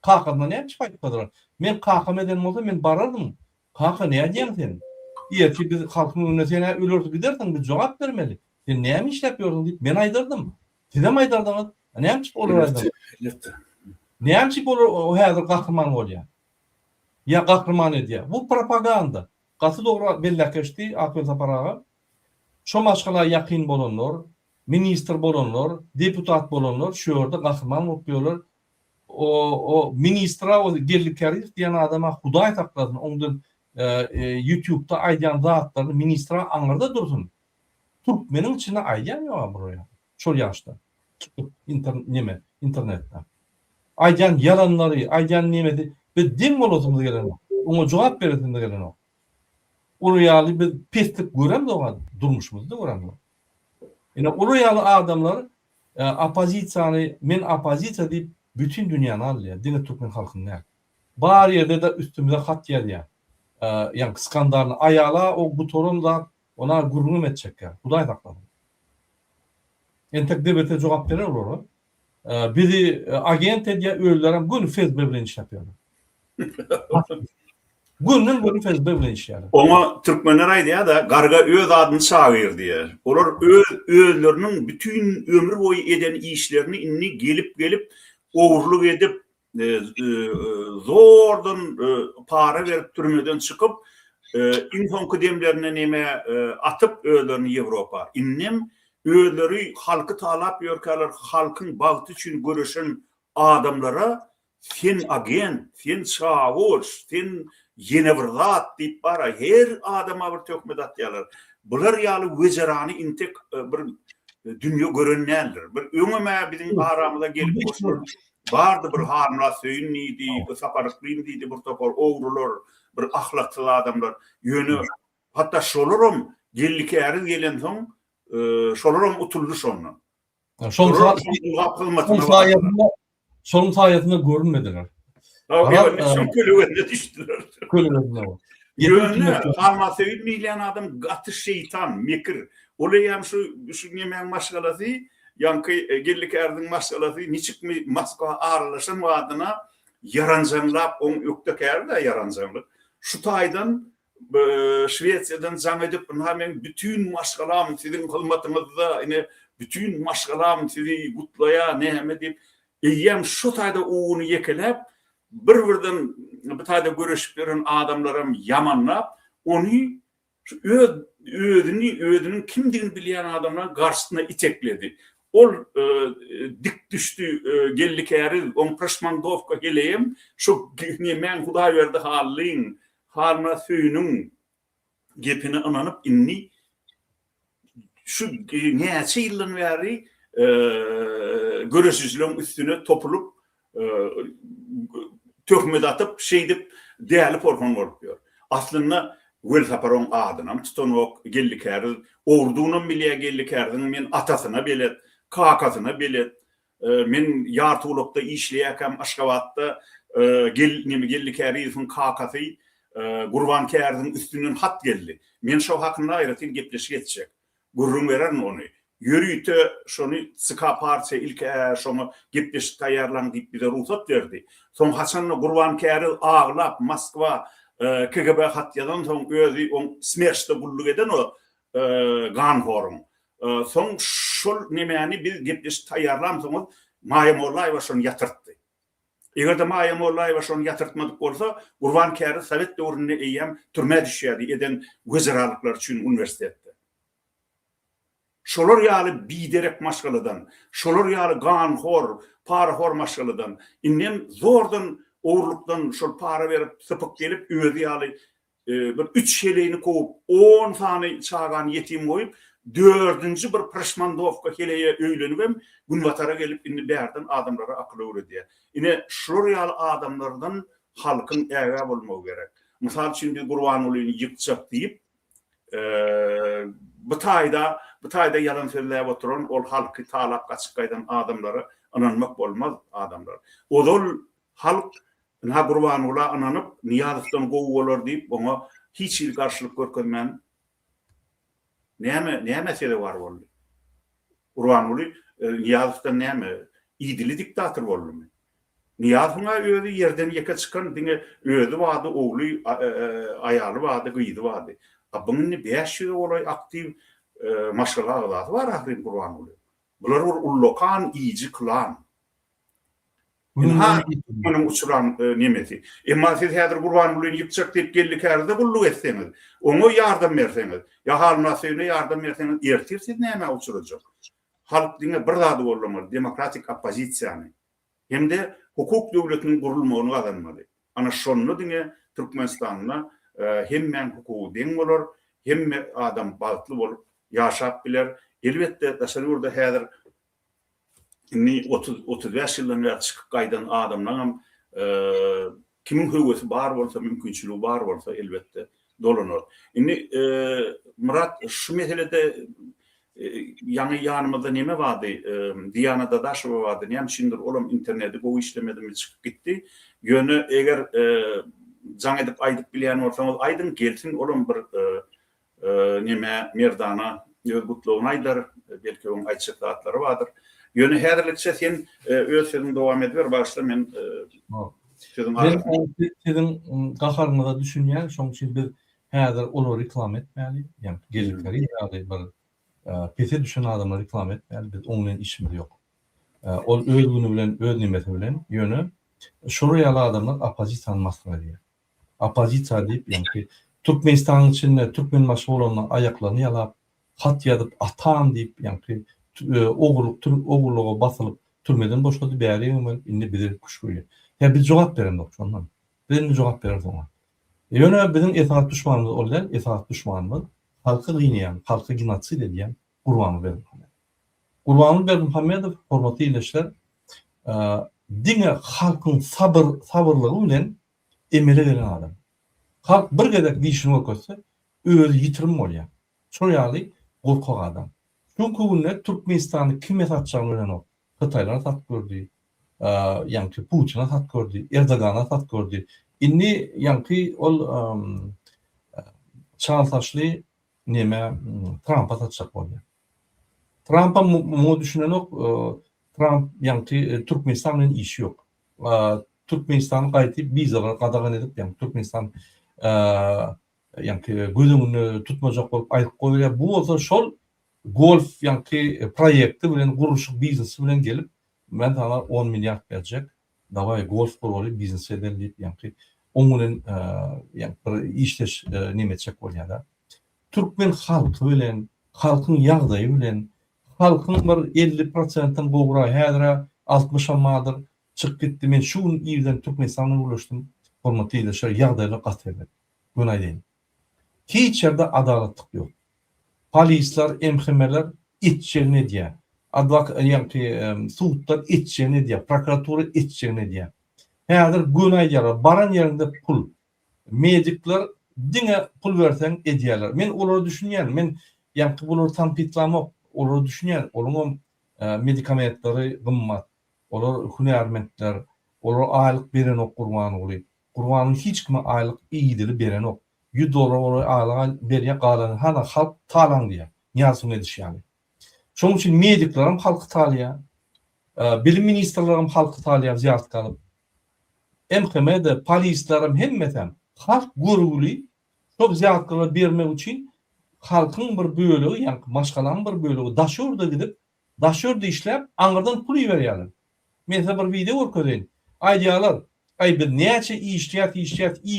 Kakanda näçe faýdadylar? Men kakam eden bolsa men barardym. Kaka näme diýen sen? Ýerki biz halkyň önüne sen ölürdi gidersen biz jogap bermeli. Sen näme işläp ýördiň diýip men aýdardym. Siz hem aýdardyňyz. Näçe olar aýdar? Näçe olar o häzir gahrman bolýar? Ya gahrman edýär. Bu propaganda. Gasy dogry belläkeşdi Akif Aparaga. Şo maşgala ýakyn bolanlar, minister bolanlar, deputat bolanlar şu ýerde gahrman bolup ýörler. O ministra o Gerlikeriz diýen adama Hudaý takladyn. Ondan YouTube'da aýdýan zatlaryny ministra aňyrda dursun. Türkmeniň içinde aýdýan ýok buraya. Şol ýaşda. İnternetde. Aýdýan yalanlary, aýdýan nemedi biz din bolasymyz gelen. Ona jogap berýärmiz gelen. Ulu ýaly biz pestik göremdi o durmuşmuzda göremdi. Ene ulu ýaly adamlar opozisiýany, men opozisiýa diýip bütün dünýäni alýar, dine Türkmen halkyny. Bar ýerde de üstümüze hat ýerýär. Ýani skandalny aýala o bu torunda ona gurgun etjekler. Hudaý taklady. Entek debete jogap berer olar. biri agent diye öldüren gün Facebook bilen iş yapıyor. Günün Facebook bilen iş yani. Ona Türkmenler aydı da garga öz adını çağırır diye. Olar özlerinin bütün ömrü boyu eden işlerini inni gelip oğurluk edip zordan para verip türmeden çıkıp infon kıdemlerine neme atıp özlerini Avrupa. İnnem özleri halkı talap yorkalar, halkın baltı için görüşen adamlara sen agent, sen çavuş, sen yine bir zat deyip bara her adama bir tökmet atyalar. Bular yalı vecerani intek bir dünya görünenler. Bir öňüme bizim aramıza gelip oşur. Bardı bir harmla söýünýidi, bir saparlyklıydı, bir topar oğrular, bir ahlaksız adamlar. Yönü hatta şolarum gellikäri gelen soň şolarum utuldu şondan. Son sayesinde görünmediler. Kölüğünde düştüler. Kölüğünde var. Yönü harma söýünmeýän adam gaty şeytan, mekir. Olayam şu nemen maşgalası, yankı gellikärdiň maşgalası, niçik mi Moskwa aralaşan adına yaranjanlap, on öktekärde yaranjanlyk. Şu taýdan Şwetsiýadan jaň edip, hemen bütün maşgalam sizin hylmatyňyzda, ine bütün maşgalam sizi gutlaýa, näme diýip, eýem şu taýda uğunu yekelep, bir-birden bir taýda görüşip beren adamlarym yamanlap, onu özünün kimdigini bilýän adamlar garşysyna itekledi. Ol dik düştü gellikäri, on Prashmandovka geleyim, şu men Hudaý berdi hallyň, harma söýünüň gepini ananyp inni şu näçe ýyldan bäri görüşüzlüğün üstüne topulup töhmet atıp şeydip değerli porfon olup diyor. Aslında Wel Saparon adına tutanok gellikär, ordunyň bilýä gellikärdiň men atasına bilet, kakasına bilet, men ýartulukda işleýäkem Aşgabatda gellikärdiň kakasy Gurbankärdiň üstünden hat geldi. Men şo hakynda aýratyn gepleşik etjek. Gurrun beren onu. Yürüyte şonu sıka parça ilk şonu gepleşik taýýarlan diýip bize ruhsat berdi. Soň Hasanly Gurbankär ağlap Moskwa KGB hat ýazan soň özü on smerçde gulluk eden o Ganhorun. Soň şol nemäni biz gepleşik taýýarlan soň Maýamollaýew şonu ýatyrtdy. Egerde Maýamollaýew şonu ýatyrtmadyk bolsa, Gurbankär Sowet döwründe eýem türme düşýärdi eden weziralyklar üçin universitetde. Şolar ýaly biderek maşgaladan, şolar ýaly ganhor, parahor maşgaladan, innem zordan oğurlukdan şol para berip sypyk gelip özü ýaly bir 3 şeleýini kovup 10 tany çagan ýetim goýup 4-nji bir Prashmandovka heleýe öýlenip Günbatara gelip indi bärden adamlara akly öwredi. Ine şol ýaly adamlardan halkyn äge bolmagy gerek. Mysal üçin bir Gurbanyň ýykjak diýip bu taýda yalan sözläp oturan ol halky talap gaçykaýdan adamlara ananmak bolmaz adamlar. Odol halk na Gurbanyla ananyp Niýazowdan gowy bolar diýip oňa hiç bir garşylyk görkezmän. Näme sebe bar boldy? Gurbanyly Niýazowdan näme? İdili diktator boldy. Niýazowyňa özü ýerden ýeke çykan diňe özü wady, ogly, aýaly wady, gyýdy wady. Bunun 500 olay aktiv maşgala agdaty var ahrin Gurbanyly. Bular ullokan iýji klan. Bunun uçuran nemeti. Emma siz häzir Gurbanylyň ýykjak diýip gellikärde gulluk etseňiz, oňa ýardam berseňiz, ýa halna söýüne ýardam berseňiz, ertir siz näme uçurajak? Halk diňe bir zady bolmaly, demokratik opozisiýany. Hemde hukuk döwletiniň gurulmagyny gazanmaly. Ana şonu diňe Türkmenistanda hemmen hukuky deň bolar, hemme adam baltly bolup ýaşap biler. Elbetde daşarywda häzir 30-35 ýyldan beri çykyp gaýdan adamlaryň kimin höwesi bar bolsa, mümkinçiligi bar bolsa elbetde dolanur. Indi Murat şu meselede ýanymyzda näme bardy? Diýana Dadaşowa bardy. Näme şindir olam internetde gowy işlemedimi çykyp gitdi. Ýöne eger jaň edip aýdyp bilýän bolsaňyz aýdyn gelsin olam bir näme merdana ýörgütleýän aýdar, belki oň aýtjak zatlary bardyr. Ýöne häzirlikçe sen öz sözüň dowam edip başla men sözüň Ben sizin gaharmada düşünýän, şoň üçin biz häzir olar reklam etmäli, ýani geldikleri ýa-da bir pese düşen adamlar reklam etmäli, biz oňdan işimiz ýok. Ol öz güni bilen, öz nimeti bilen ýöne şuraya adamlar opozisiýany masalaýar. Opozisiýa diýip, ýani Türkmenistanyň içinde Türkmen maşgulanyň aýaklaryny ýalap, hat ýazyp atam diýip, ýani ogurluğa basylyp türmeden boşlady bäri men indi bilir kuşguýy. Ya biz jogap berendik şondan. Ben jogap berdim ona. Ýöne bizim esaat düşmanymyz bolan, esaat düşmanymyz halky gynýan, halky genotsid edýän Gurbany Berdimuhammedow. Gurbany Berdimuhammedow hormaty ileşler diňe halkyň sabırlygy bilen emele gelen adam. Halk bir gedek diýişini okursa özi ýitirim bolýar. Şo ýaly gorkak adam. Çünkü günde Türkmenistan'ı kime satacağını öğren o. Kıtaylara sat gördü. Yankı Putin'a sat gördü. Erdogan'a sat gördü. İnni yankı ol Çağataşlı neme Trump'a satacak oluyor. Trump'a mu düşünen ok Trump yankı Türkmenistan'ın işi yok. Türkmenistan'ı gayet vizalar qadağan edip yankı Türkmenistan yankı gözümünü tutmayacak olup ayıp koyuyor. Bu olsa şol golf yankı proyekti bilen guruşuk biznesi bilen gelip ben sana 10 milyar verecek. Davay golf kurulu biznes eder deyip yankı onun yankı işleş nimetçek oluyor da. Türkmen halkı bilen, halkın yağdayı bilen, halkın bir 50%'dan boğra, häzir 60'a madır çık gitti. Men şu ýerden Türkmenistan'a ulaştım. Hormatıyla şöyle yağdayla qatverdi. Günay deyin. Hiç yerde adaletlik yok. Polisler, emhemeler etçerini diye. Advokat, yani suudlar etçerini diye. Prokuratura etçerini diye. Häzir günay diýerler. Baran yerinde pul. Medikler diňe pul bersen edýärler. Men olary düşünýän, men ýa-da bulary tanpitlamak, olary düşünýän, olaryň medikamentleri gymmat. Olar hünärmentler, olar aýlyk beren ok Gurbany boly. Gurbanyň hiç kime aýlyk iýdili beren ok. $100 olar aýlyk berýär galan hana halk talan diýär. Ýasyň edişýär. Şoň üçin mediklerim halky talýar. Bilim ministrlerim halky talýar ziýaret kalyp. MHM'de polislerim hemmeten halk görügüli çok ziýatlylar bermek üçin halkyň bir bölegi, ýani maşgalaryň bir bölegi daşörde gidip, daşörde işläp, aňyrdan pul berýärler. Men bir video görkezin. Aýdýarlar, ay bir näçe iyi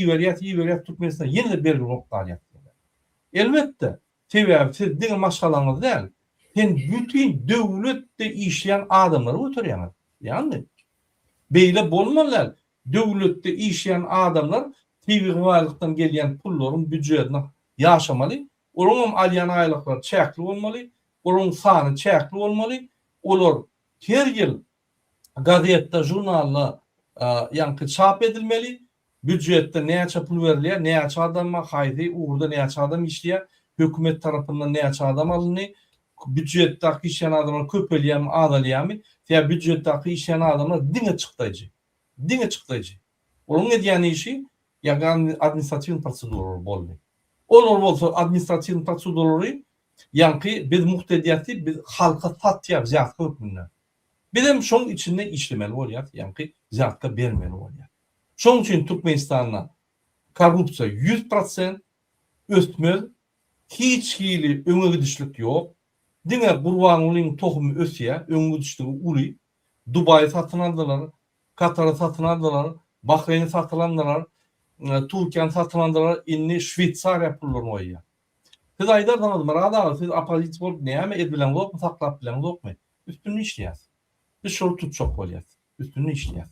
berýär Türkmenistan ýene de bergi ok galýar. Elbetde, sebäbi siz diňe maşgalaňyz däl. Sen bütün döwletde işleyen adamları götürýäňiz. Ýani beýle bolmalar. Döwletde işleyen adamlar TV gowalykdan gelýän pullaryň büdjetine ýaşamaly. Olaryň alýan aýlyklary çäkli bolmaly. Olaryň sany çäkli bolmaly. Olar her ýyl gazetde, jurnalda yankı çap edilmeli. Büdjetde näçe pul berilýär, näçe adamma haýdy, uğurda näçe adam işleýär, hökümet tarapyndan näçe adam alınýar. Büdjetdäki işleýän adamlar köpelýärmi, azalýarmy? Ýa büdjetdäki işleýän adamlar diňe çykdaýjy. Diňe çykdaýjy. Olaryň edýän işi ýa-da administratiw prosedurlar boldy. Olar bolsa administratiw prosedurlary yankı biz muhtediýaty biz halka satýar ziýat hökmünden. Bizim şoň içinde işlemeli bolýar, yankı ziýatka bermeli bolýar. Şoň üçin Türkmenistanda korrupsiýa 100% ösmez, hiç hili öňe gidişlik ýok. Diňe Gurbanyň tohumy ösýär, öňe gidişligi uly. Dubai satyn aldylar, Katar satyn aldylar, Bahreyn satyn aldylar, Türkiýe satyn aldylar, inni Şwitsariýa pullaryny goýýar. Siz aýdardan marada siz opozisiýa bolup näme edbilen bolup saklap bilen bolupmy? Üstünü işleýär. Biz şol tutjak bolýar. Üstünü işleýär.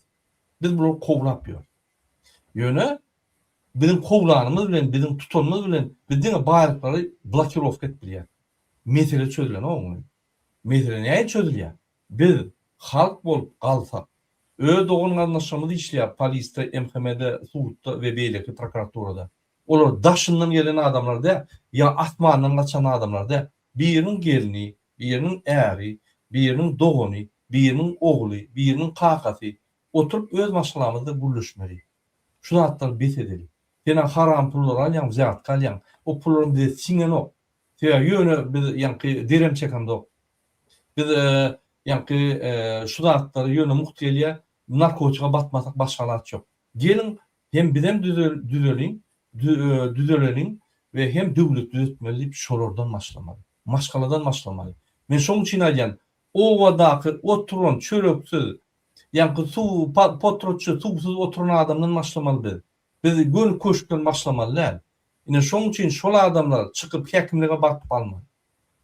Biz bunu kowlap ýör. Ýöne bizim kowlanymyz bilen, bizim tutanymyz bilen biziň baýlyklary blokirowka etdirýär. Mesele çözülen oňy. Mesele näme çözülýär? Biz halk bolup galsak, öz dogany anlaşmamyzy işleýär, polisde, MHM'de, suudda we beýleki prokuraturada. Olar daşyndan gelen adamlar da, ýa asmandan gaçan adamlar da, biriniň gelini, biriniň äri, biriniň dogany, biriniň ogly, biriniň kakasy oturup öz maşgalamyzda buluşmaly. Şu zatlar bet edeli. Sena haram pullar alýan, ziýat kalýan. O pullaryň bize siňen ok. Ýöne biz ýanky derem çekende ok. Biz Yani şu zatları yönü muhteliye narkotika batmasak başkalar yok. Gelin hem bizem düzelenin ve hem devlet düzeltmeli şorordan başlamalı. Maşkaladan başlamalı. Men şoň üçin aýdýan, owadaky oturan çöreksiz, yani su potrotçu, suwsuz oturan adamdan başlamaly. Biz göl köşkden başlamaly. Ine şoň üçin şol adamlar çıkıp häkimlige batyp almaly.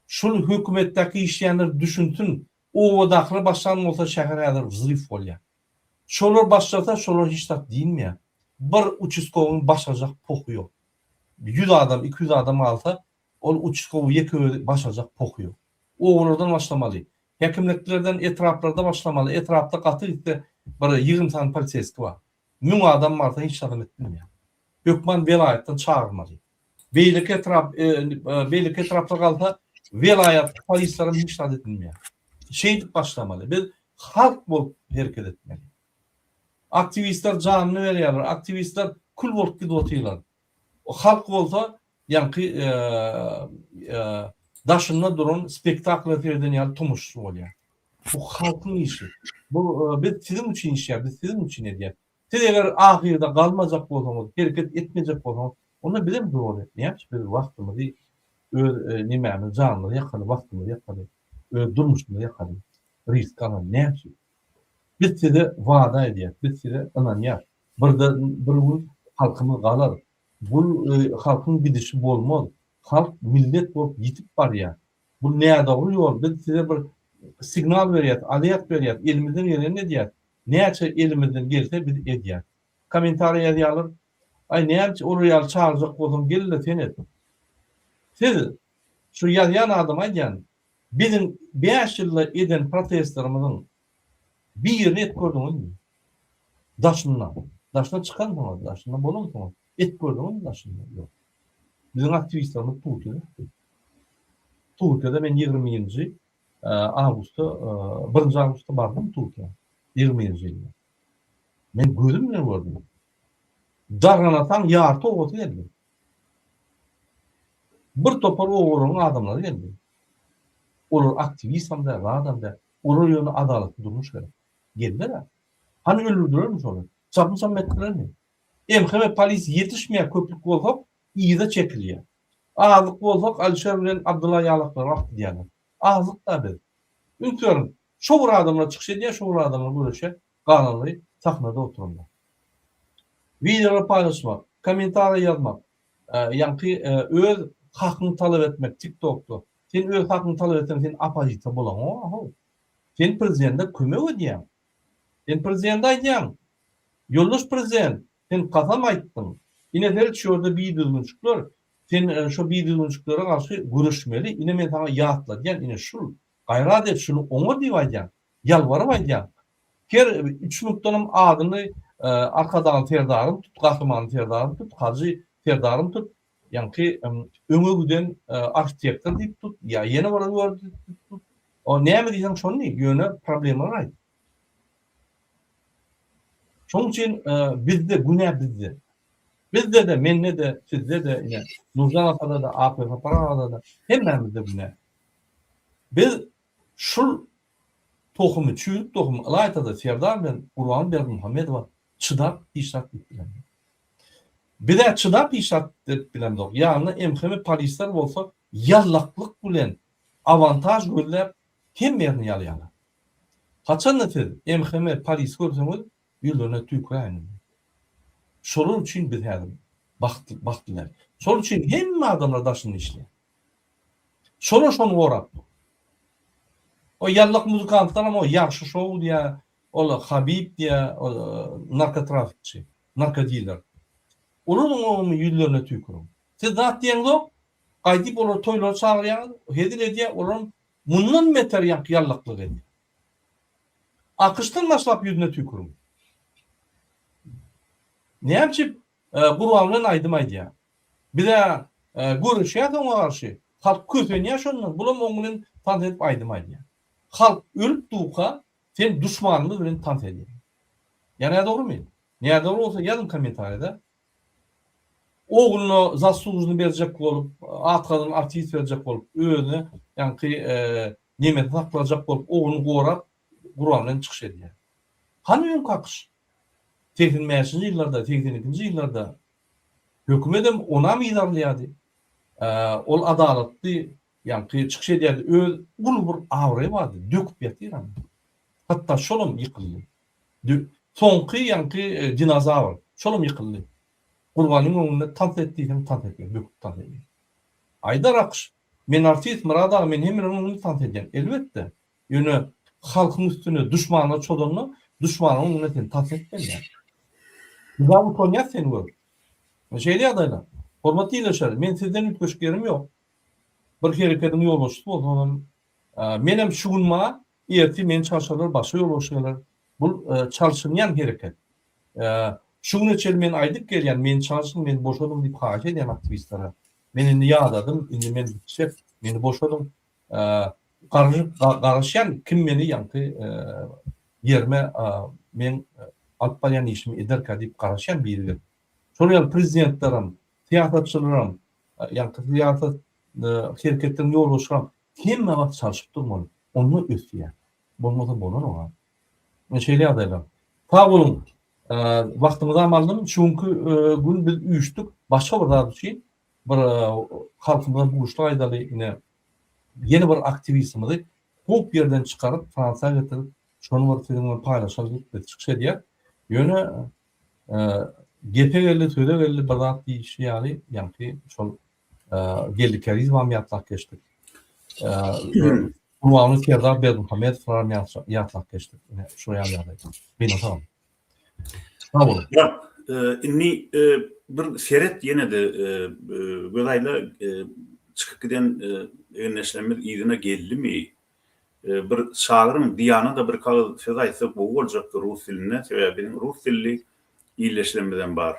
Şol hökümetdäki işleýänler düşünsün, owadaky başlan bolsa şäher ýazyr zryf bolýar. Şolar başlasa şolar hiç tat diýilmeýär. Bir uçuskowyň başajak poky ýok. 100 adam, 200 adam alsa, ol uçuskowy ýeke başajak poky ýok. Oňlardan başlamaly. Häkimliklerden etraplarda başlamaly. Etrapda gaty ise bir ýygrym san polisiýski bar. 1000 adam barsa hiç adam etmeýär. Hökman velayatdan çağırmaly. Beýlik etrapda galsa velayat polislerin hiç adam etmeýär. Şeýdip başlamaly. Biz halk bolup hereket etmeli. Aktivistler canını berýärler, aktivistler kul bolup gidip oturýarlar. O halk bolsa ýanky daşynda duran spektakl eden ýaly tomuşçu bolýar. Bu halkyň işi. Bu biz sizin üçin işler, biz sizin üçin edýär. Siz eger ahirde galmajak bolsaňyz, hereket etmejek bolsaňyz, onda bilen dogry. Näçe bir wagtymyzy nimäni canly ýakaly wagtymyzy ýakaly, durmuşymy ýakaly risk alan näçe. Biz size wada edýär, biz size inanýar. Bir halkymyz galar. Bu halkyň gidişi bolmaz. Halk millet bolup ýitip barýar. Bu näde ýol? Biz size bir signal berýär, alyat berýär. Elimizden gelen edýär. Näçe elimizden gelse biz edýär. Kommentariýa ýazýarlar. Ay näçe oraya çağırjak bolsam gelle sen et. Siz şu ýazýan adam aýdýan, bizim 5 ýylda eden protestlerimizin bir ýerini et gördüňizmi? Daşyndan çykan bolmaly, daşyndan bolanmy? Et gördüňizmi daşyndan? Ýok. Bizim aktivistlerimiz Türkiýede ben 20-nji awgustda 1-nji awgustda bardym Türkiýe. 20-nji ýylda. Men gözüm bilen gördüm. Darganatan ýarty ogoty geldi. Bir topar oğurun adamları geldi. Olur aktivist hem de adam da olur yönü adaletli durmuş gerek. Geldiler. Hani öldürür mü sonra? Çapınsan metreler mi? Emheme polis yetişmeyen köprük olsak iyi de çekiliyor. Ağızlık olsak Alişer bilen Abdullah Yalaklar vakti diyorlar. Ağızlık da bir. Ünlüyorum. Şovur adamla çıkış ediyor, şovur adamla böyle şey kanalları sahnada otururlar. Videoları paylaşmak, komentarı yazmak, öz hakkını talep etmek TikTok'ta. Sen öz hakkını talep etsen sen apajita bolan. Sen prezidente kömek ediyorsun. Sen prezidente aydiyan. Yoldaş prezident. Sen kazam ayttın. Yine der şurada bir düzgünçükler. Sen şu bir düzgünçüklere karşı görüşmeli. Yine men sana yatla diyen. Yine şu gayret et şunu ona diye aydiyan. Yalvarıp aydiyan. Her 3 noktanın adını arkadan terdarım tut, kahraman terdarım tut, hacı terdarım tut. Yani ki ömür güden architektör deyip tut. Ya yeni var tut. O ne mi diyeceğim şunu değil. Yönü problemi var. Şunun için bizde günah bizde. Bizde de, menne de, sizde de, yine Nurcan Atada da, APF Parada da, hemmemizde günah. Biz şu tohumu, çürük tohumu, Alayta'da Serdar ben Kur'an Berdi Muhammed var. Çıdap işaret ettiler. Bir de çıdap işaret ettiler. Yani emhemi polisler olsa yallaklık bilen avantaj görüler hem yerini yalayana. Kaçan da siz emhemi polis görseniz yüzlerine tüy koyayın. Sorun için biz hedim. Baktılar. Sorun için hem adamlar daşını işleyen. Sorun şunu uğrap. O yallak muzikantlar ama o yaxşı şov diye, o Habib diye, o narkotrafikçi, narkodealer. Onun yüzlerine tüy koyun. Siz zat diyen yok, kaydip olur toylar çağıryan, hedil ediyor, onun bundan meter yallaklık ediyor. Akıştan başlap yüzüne tüy koyun. Ne yapıp Kur'an'ın aydımaydı ya. Bir de görüşüyor da ona karşı. Halk kötüne şundan. Bulam onun tant edip aydımaydı ya. Halk ölüp doğuka sen düşmanını bilen tant ediyor. Yani doğru mu? Ne doğru olsa yazın komentarda. Oğlunu zassuzunu verecek olup, at kadın artist verecek olup, öğünü yani nimeti saklanacak bolup oğunu gorap Kur'an'dan çıkış ediyor. Hani ön kakış? 85-nji ýyllarda, 82-nji ýyllarda hökümetem ona mı idarlaýady? Ol adalatly ýa-ni çıkış edýärdi. Öz ulu bir awry bardy, döküp ýatyr. Hatta şolum ýykyldy. Soňky ýa-ni dinozawr, şolum ýykyldy. Gurbanyň öňünde tant etdiýim, tant etdiýim, döküp tant etdiýim. Aýdar akış. Men artist Murada, men hemir öňünde tant edýän. Elbetde. Ýöne halkyň üstüne düşmana çodanyny, düşmanyň öňünde tant etmeli. Bu konuya sen var. Şeyli adaylar. Hormatly ýeşer. Men sizden ütköşgerim ýok. Bir hereketim ýolbaşy bolsam, menem şu günma erti men çarşalar başa ýolbaşylar. Bu çarşynýan hereket. Şu gün içeri men aýdyp gelýän, men çarşyn, men boşadym diýip haýat edýän aktivistlere. Men indi ýadadım, indi men şef, meni boşadym. Garaşýan kim meni ýa-ni ýerme men alyp barýan işimi ederkä diýip garaşýan biri. Şol prezidentlerim, siýasatçylarym, ýa-ni siýasat hereketlerine ýolbaşyram, hemme wagt çalışyp durmaly. Onu ösýär. Bolmasa bolar oňa. Şeýle adaylar. Ta bolun, wagtymyzy almalymy, çünki gün biz üýüşdik, başga bir zat üçin bir halkymyza buguşly aýdaly ýene bir aktivistimizi hop ýerden çykaryp Fransaýa getirip şonu bir filmle paýlaşarak çıkış edýär. Ýöne gepe geldi, söyle geldi, bir zat diýişýär, ýa-ni şol geldi karizmam ýatlak geçdik. Urwany Serdar Bermuhammed falan ýatlak geçdik. Şu ýaly. Benim tamam. Tamam. Ya, inni bir seret ýene de gölaýla çıkyp giden öňleşlemler ýerine geldimi? Bir şagyryň Diýana da bir kal söz aýtsak bu boljak rus diline, sebäbi rus dilli ýerleşlemeden bar.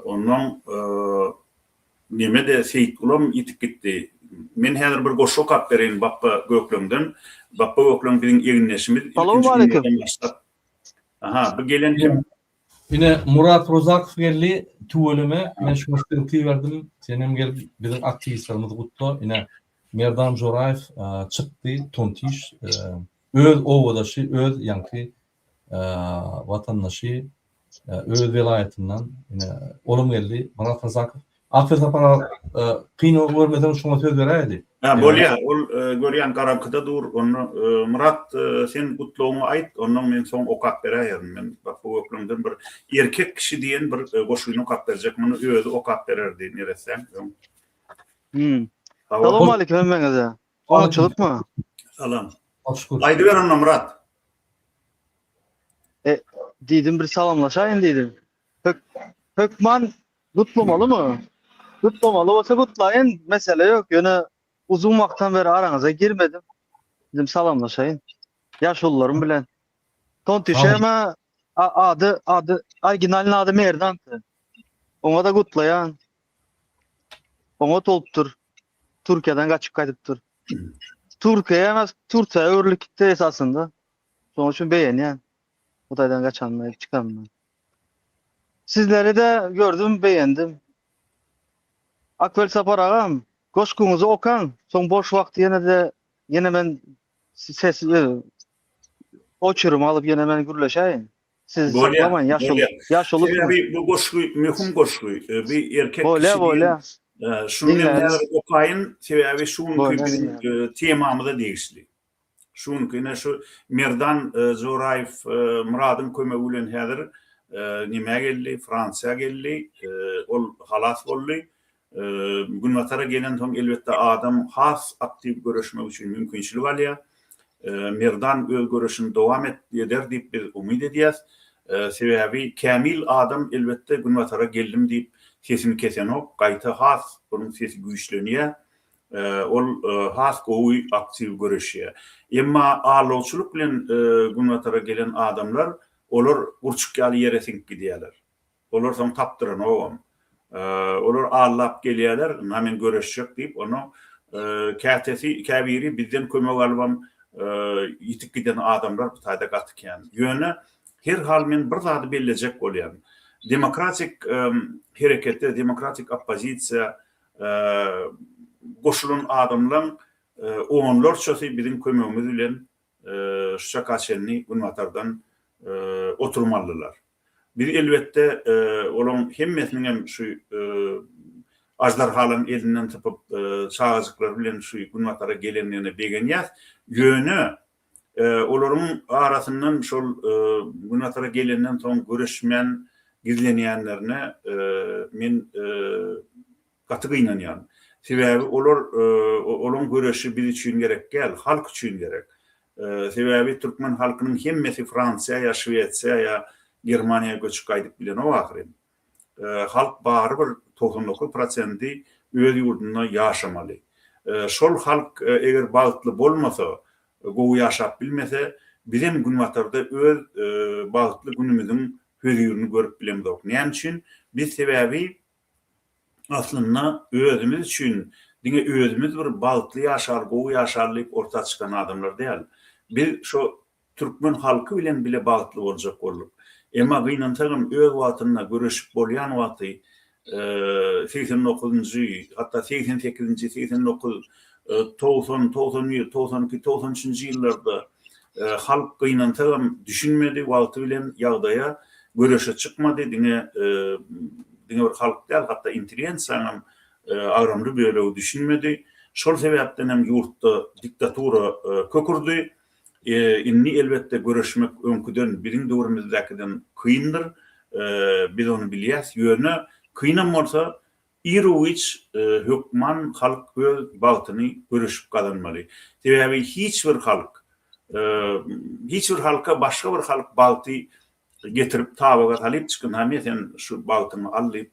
Ondan neme de Seyit Ulam ýitip gitdi. Men häzir bir goşu kap bereň Bappa Göklüňden. Bappa Göklüň biziň ýeňleşimiz. Assalamu aleykum. Aha, bu gelen kim? Yine Murat Rozakov geldi tuvalime. Men şu müşteriki verdim. Senem gelip bizim aktivistlerimiz guttu. Yine Merdan Joraev çıktı. Tontiş. Öz ovadaşı, öz yankı vatandaşı, öz velayetinden. Yine olum geldi. Murat Rozakov. Afeta para kıyno görmeden şuna söz vereydi. Bolya, ol görýän garankyda dur. Onu Murat sen gutlugyňy aýt, ondan men soň okap berýär. Men bak bu öklümden bir erkek kişi diýen bir goşuýny okap berjek. Muny özü okap bererdi neresem. Assalamu aleykum hemmeňize. Onçulukmy? Salam. Şükür. Aýdy ber onda Murat. Diýdim bir salamlaşaýyn diýdim. Hökman gutlamalymy? Gutlamaly bolsa gutlaýyn, mesele ýok. Ýöne uzun wagtdan beri araňyza girmedim. Dedim salamlaşaýyn. Ýaşullarym bilen. Tontişeme adı originalny ady Merdanty. Oňa da gutlaýan. Oňa tolupdyr. Türkiýeden gaçyp gaýdypdyr. Türkiýe emas, Türkiýe öwrülikde esasında. Şoň üçin beýenýän. Hudaýdan gaçanmaýyp çykanman. Sizleri de gördüm, beýendim. Akvel Sapar agam, goşkuňyzy okan, soň boş wagty ýene men ses oçurum alıp ýene men gürleşäýin. Siz saklamaýyn, ýaşulyk. Bu goşguy, möhüm goşguy. Bir erkek Bolya. Şunu okayın, sebäbi şunky bizim temamyza degişli. Şunky şu Merdan Joraev Muradyň kömegi bilen häzir nime geldi, Fransiýa geldi, ol halas boldy. Günwatara gelen soň elbetde adam has aktiv görüşmek üçin mümkinçilik alýar. Merdan öz görüşini dowam eder diýip biz umyd edýäs. Sebäbi kamil adam elbetde günwatara geldim diýip sesini kesen ok, gaýta has, onun sesi güýçlenýär. Ol has gowy aktiv görüşýär. Emma alowçuluk bilen günwatara gelen adamlar olar urçuk ýaly ýere singip gidýärler. Olar soň tapdyran ogam. Olar allap gelýärler, men görüşjek diýip onu käbiri bizden kömek alyp ýitip giden adamlar bu taýda gatykýan. Ýöne her hal men bir zady belläjek bolýan. Demokratik hereketde, demokratik oppozisiýa goşulan adamlar onlarçası bizim kömegimiz bilen şuşa kaçenni Gunvatardan oturmalılar. Bir elbette olan hemmesinin hem şu ajdarhalan elinden tıpıp çağızıklar bilen şu Gunvatara gelenlerine begeniyaz yönü olarımın arasından şol Gunvatara gelenden son görüşmen gizleneyenlerine men katı kıynanyan. Sebebi olan görüşü bir için gerek gel, halk için gerek. Sebebi Türkmen halkının hemmesi Fransa'ya ya Şvetsiya ya Germaniya göçüp kaydık bilen o ahirin. Halk baribir 99% öz yurdunda yaşamalı. Şol halk eğer bağıtlı bolmasa, gowy yaşap bilmese, bizim Gunvatarda öz bağıtlı günümüzün hüzürünü görüp bilemdok. Näme üçin? Biz sebebi aslında özümüz için, dine özümüz bir bağıtlı yaşar, gowy yaşarlyk orta çıkan adamlar değil. Biz şu Türkmen halkı bilen bile bağıtlı olacak olduk. Emma gynantagym öz watyna görüşüp bolýan waty 89-njy hatta 88-nji 89 90 92 93-nji ýyllarda halk gynantagym düşünmedi waty bilen ýagdaýa görüşe çykmady dine bir halk däl hatta intelligensiýanyň agramly bölegi düşünmedi. Şol sebäpden hem ýurtda diktatura kökürdi. Inni elbette görüşmek öňküden birin döwrümizdekinden kıyındır. Biz onu bilýäs. Ýöne kıynan bolsa Iroviç hökman halk öz bagtyny görüşüp kazanmaly. Sebebi hiç bir halka başga bir halk bagty getirip tabaga talip çykyn hamysen şu bagtyny alyp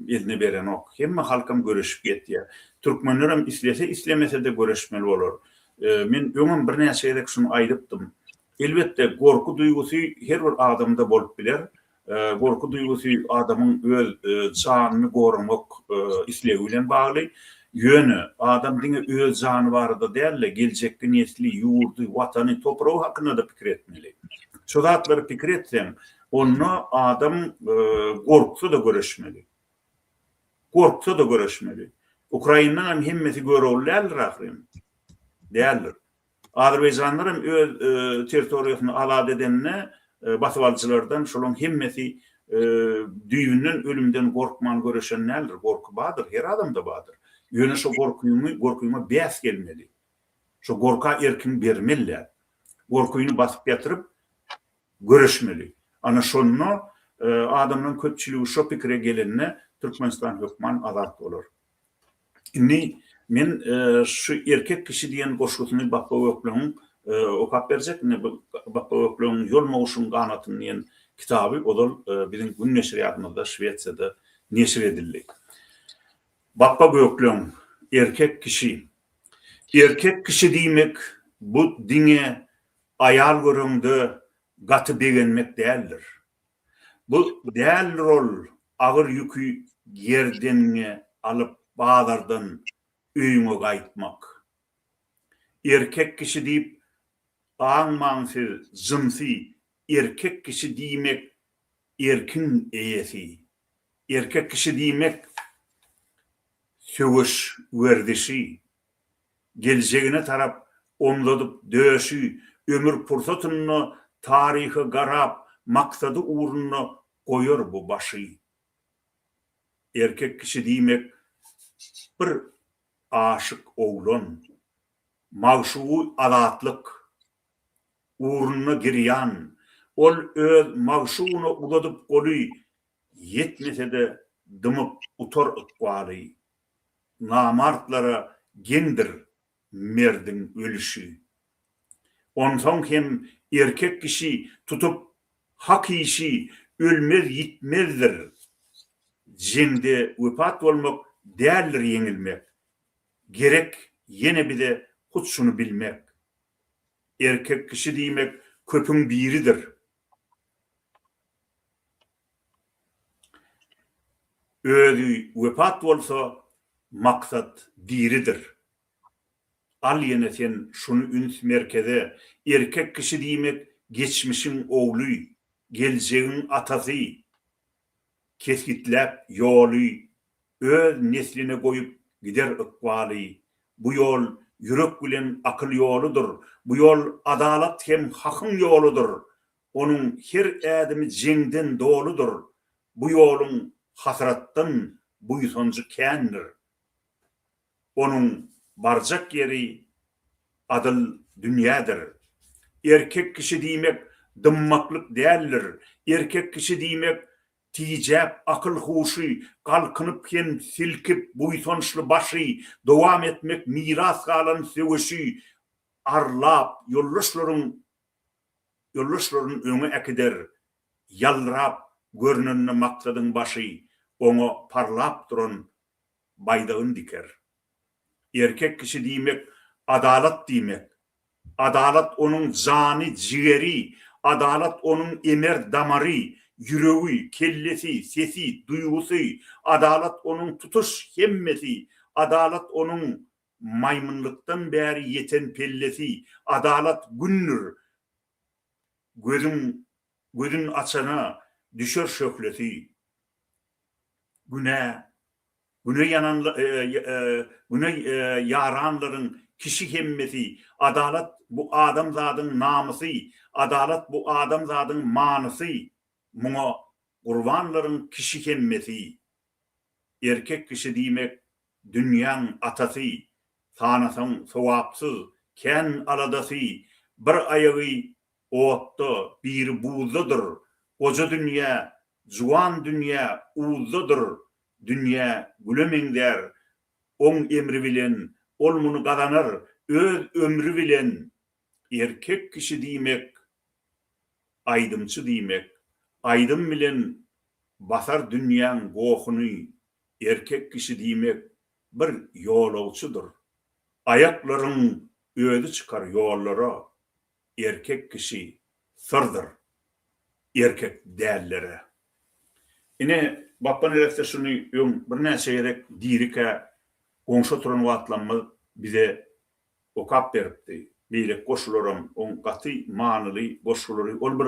eline beren ok. Hemme halkam görüşüp getdi. Türkmenlerim islese islemese de görüşmeli bolar. Men öňüm bir näçe ýerde şunu aýdypdym. Elbette gorku duýgusy her bir adamda bolup biler. Gorku duýgusy adamyň öz janyny gorumak islegi bilen bagly. Ýöne adam diňe öz jany barda däl, geljekde nesli, ýurdy, watany, topragy hakynda da pikir etmeli. Şu zatlary pikir etsem, onu adam gorksa da görüşmeli. Gorksa da görüşmeli. Ukrainanyň hemmesi görürler rahrim. Değerler. Azerbaycanlıların öz territoriýasyny alad edenne basybalçylardan şolun hemmesi düýünden ölümden gorkman göreşenlerdir. Gorku badır, her adamda badır. Ýöne şo gorkuýuma bäs gelmeli. Şo gorka erkin bermeliler. Gorkuýuny basyp ýatyryp göreşmeli. Ana şonu adamların köpçüligi şo pikire gelenne Türkmenistan hökman azat bolar. Inni men şu erkek kişi diyen goşgusyny Bappa Ökleň okap berjek, Bappa Ökleň ýol mowşum ganatyny diyen kitaby odal bizim gün neşriýatynda Şwetsiýada neşir edildi. Bappa Ökleň erkek kişi. Erkek kişi diýmek bu diňe aýal görüňde gaty begenmek däldir. Bu däl rol agyr ýükü ýerden alyp bağlardan öýüňe gaýtmak. Erkek kişi diýip aňmansyz, zymsy erkek kişi diýmek erkin eýesi. Erkek kişi diýmek söwüş werdişi. Geljegine tarap omladyp döşü, ömür pursatyny taryhy garap, maksady uğruna goýar bu başy. Erkek kişi diýmek bir aşık oğlan, mağşuğu adatlık, uğruna giryan, ol öz mağşuğuna uladıp golu, yetmese de dımıp utor ıkvali, namartlara gendir merdin ölüşü. Ondan hem erkek kişi tutup hak işi ölmez yitmezdir. Jende wepat olmak däldir yeňilmek. Gerek yine bir de şunu bilmek. Erkek kişi diýmek köpüň biridir. Özü wepat bolsa maksat biridir. Al ýene sen şunu üns merkeze, erkek kişi diýmek geçmişin oğluy, geljegiň atasy, keskitlep ýoly, öz nesline goýup gider ykbaly, Bu yol yürek bilen akıl yoludur. Bu yol adalet hem hakın yoludur. Onun her adımı jengden doludur. Bu yolun hasrattan buysoncuk kendir. Onun barcak yeri adıl dünyadır. Erkek kişi diýmek dımmaklık değerlir. Erkek kişi diýmek tijap, akıl huşy, kalkınıp hem silkip buysoňçly başy, dowam etmek, miras galan söwüşi, arlap, yollaşlaryň öňe ekider, yalrap, görnenine maksadyň başy, oňa parlap duran baýdagyn diker. Erkek kişi diýmek adalet diýmek. Adalet onun jany, jigeri, adalet onun emer damary, yüreği, kellesi, sesi, duygusu, adalet onun tutuş hemmeti, adalet onun maymunluktan beri yeten pellesi, adalet günnür, gözün açana düşer şöklesi, güne yaranların kişi hemmeti, adalet bu adamzadın namusu, adalet bu adamzadın manısı, muňa gurbanlaryň kişi hemmeti. Erkek kişi diýmek dünýäň atasy, sanasyň sowapsyz, ken aladasy, bir aýagy otda, bir buzdadyr. Oja dünýä, juwan dünýä uzdadyr. Dünýä gülemengder, oň emri bilen ol muny gazanır, öz ömrü bilen. Erkek kişi diýmek aýdymçy diýmek. Aydın bilen basar dünýäň gohuny. Erkek kişi diýmek bir ýolawçydyr. Aýaklaryň öýdi çykar ýollara. Erkek kişi sırdır. Erkek dällere. Ine bappan erekde şunu bir näçe gerek diýrike goňşa turan wagtlanma bize okap beripdi. Beýle goşularam, on gaty manyly goşulary. Ol bir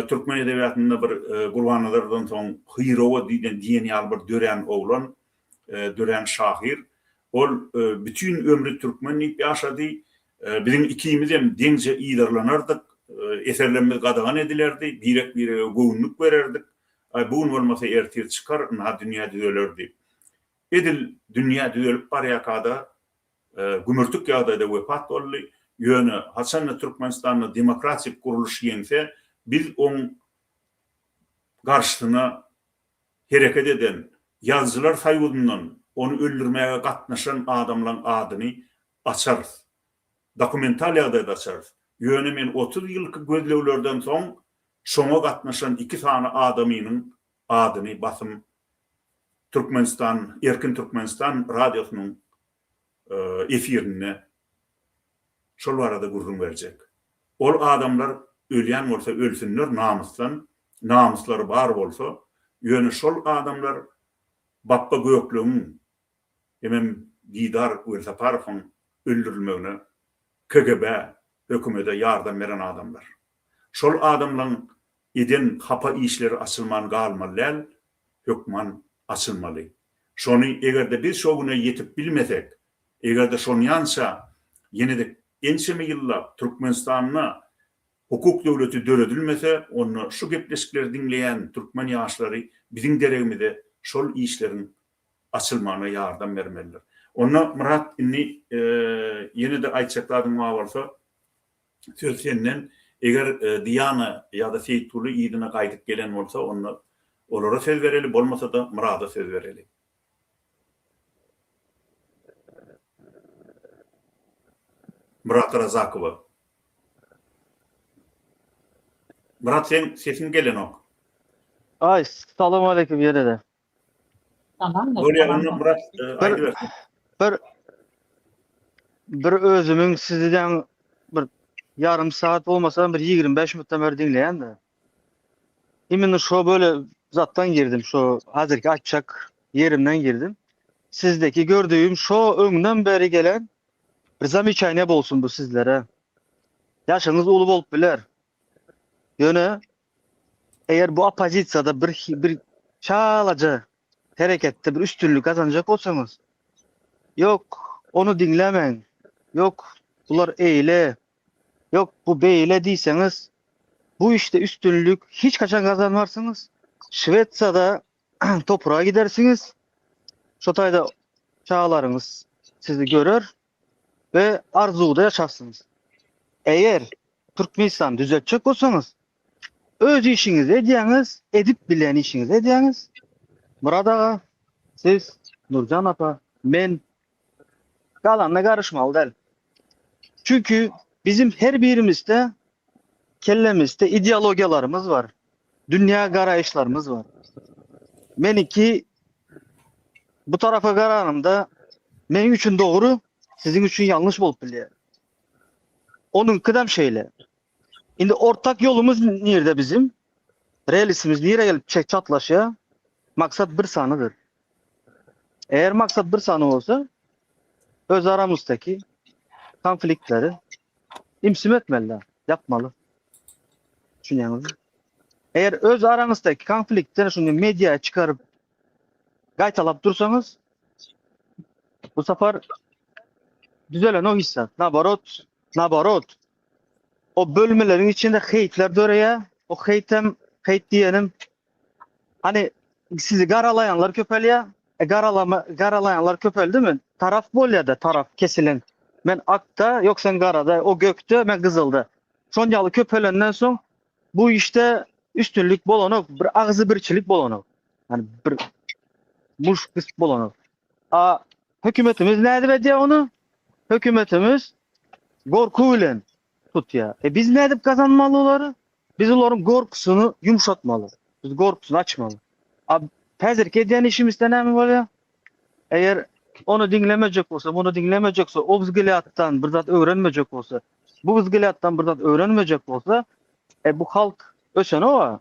Türkmen edebiyatında bir Gurbanlardan soň Hyrova diýen ýaly bir dören oglan, dören şahir. Ol bütün ömrü türkmenlik ýaşady. Bizim ikimiz hem deňje ýydarlanardyk, eserlerimiz gadagan edilerdi, birek göwnlük bererdik. Bugun bolmasa ertir çykar, na dünýä düzelerdi. Edil dünýä düzelip barýakada gümürtük ýagdaýda wepat boldy. Ýöne Haçanly Türkmenistanyň demokratik guruluş ýeňse, biz on karşısına hareket eden yazıcılar sayılından onu öldürmeye katnaşan adamların adını açarız. Dokumentaliyada da açarız. Yönemin 30 yıllık gözlevlerden sonra katnaşan 2 tane adamının adını basım Türkmenistan, Erkin Türkmenistan radyosunun efirine şol arada gurrun verecek. Ol adamlar ölýän bolsa ölsünler namusdan, namuslary bar bolsa, ýöne şol adamlar Bappa Göklüň, hemem Didar Gürsaparowyň öldürilmegine KGB hökümete ýardam beren adamlar. Şol adamlaryň eden hapa işleri açylman galmaly, hökman açylmaly. Şonu egerde biz şo güne ýetip bilmesek, egerde şonu ýansa, ýene-de ençeme ýylla Türkmenistanyna hukuk devleti döredilmese, onu şu gepleşikleri dinleyen Türkmen ýaşlary bizim deregimizde şol işlerin açılmana yardım vermeliler. Ona Murat inni yine de aýtjaklarym bolsa söz senden eger Diýana ýa-da Seyituli ýygyna gaýdyp gelen bolsa, onu olara söz bereli, bolmasa da Murada söz bereli. Murat Razakowa. Murat sen sesin gelen ok. Ay, salam aleyküm yine de. Tamam. Murat Bir özümün sizden bir yarım saat olmasa bir 25 minuttan beri dinleyen de. Emin şu böyle zattan girdim, şu hazırki açacak yerimden girdim. Sizdeki gördüğüm şu öňden beri gelen bir zamyçayne bolsun bu sizlere. Yaşınız ulu bolup biler. Yöne eğer bu opozisiyada bir çalaca harekette bir üstünlük kazanacak olsanız, yok onu dinlemeň. Yok bular eyle, yok bu beyle diýseniz, bu işte üstünlük hiç kaçan kazanmarsınız. Şvetsa'da toprağa gidersiniz. Şotayda çağlarınız sizi görür ve arzuda yaşarsınız. Eğer Türkmenistan düzeltecek olsanız, öz işinizi edýäňiz, edip bilen işinizi edýäňiz. Murad ağa, siz, Nurcan apa, men galanna karışmalı değil. Çünkü bizim her birimizde kellemizde ideologiyalarımız var. Dünya garayışlarımız var. Meniki bu tarafa karanımda benim için doğru, sizin için yanlış bolup bilýär. Onun kıdam şeyle. Şimdi ortak yolumuz nerede bizim? Realisimiz nereye gelip çatlaşa? Maksat bir sanıdır. Eğer maksat bir sanı olsa, öz aramızdaki konfliktleri imsim etmeliler, yapmalı. Düşünüyorsunuz. Eğer öz aranızdaki konfliktleri şimdi medyaya çıkarıp gaytalap dursanız, bu sefer düzelen o hissat. Nabarot. O bölmelerin içinde heytler döreye, o heyt diyelim, hani sizi garalayanlar köpeliyor, garalayanlar köpeldi mi? Taraf bolya da taraf kesilen. Ben akta, yok sen garada, o gökte, ben kızılda. Sonyalı köpelenden son bu işte üstünlük bolanok, bir ağzı birçilik bolanok. Yani bir muş kıs bolanok. Hükümetimiz ne ediyor onu? Hükümetimiz korku ile tutuyor. Biz ne edip kazanmalı onları? Biz onların korkusunu yumuşatmalı. Biz korkusunu açmalı. Hazırki ediyen işimizde ne mi var ya? Eğer onu dinlemeyecek olsa, bunu dinlemeyecekse, o vizgilattan bir zat öğrenmeyecek olsa, bu vizgilattan bir zat öğrenmeyecek olsa, bu halk ösen o.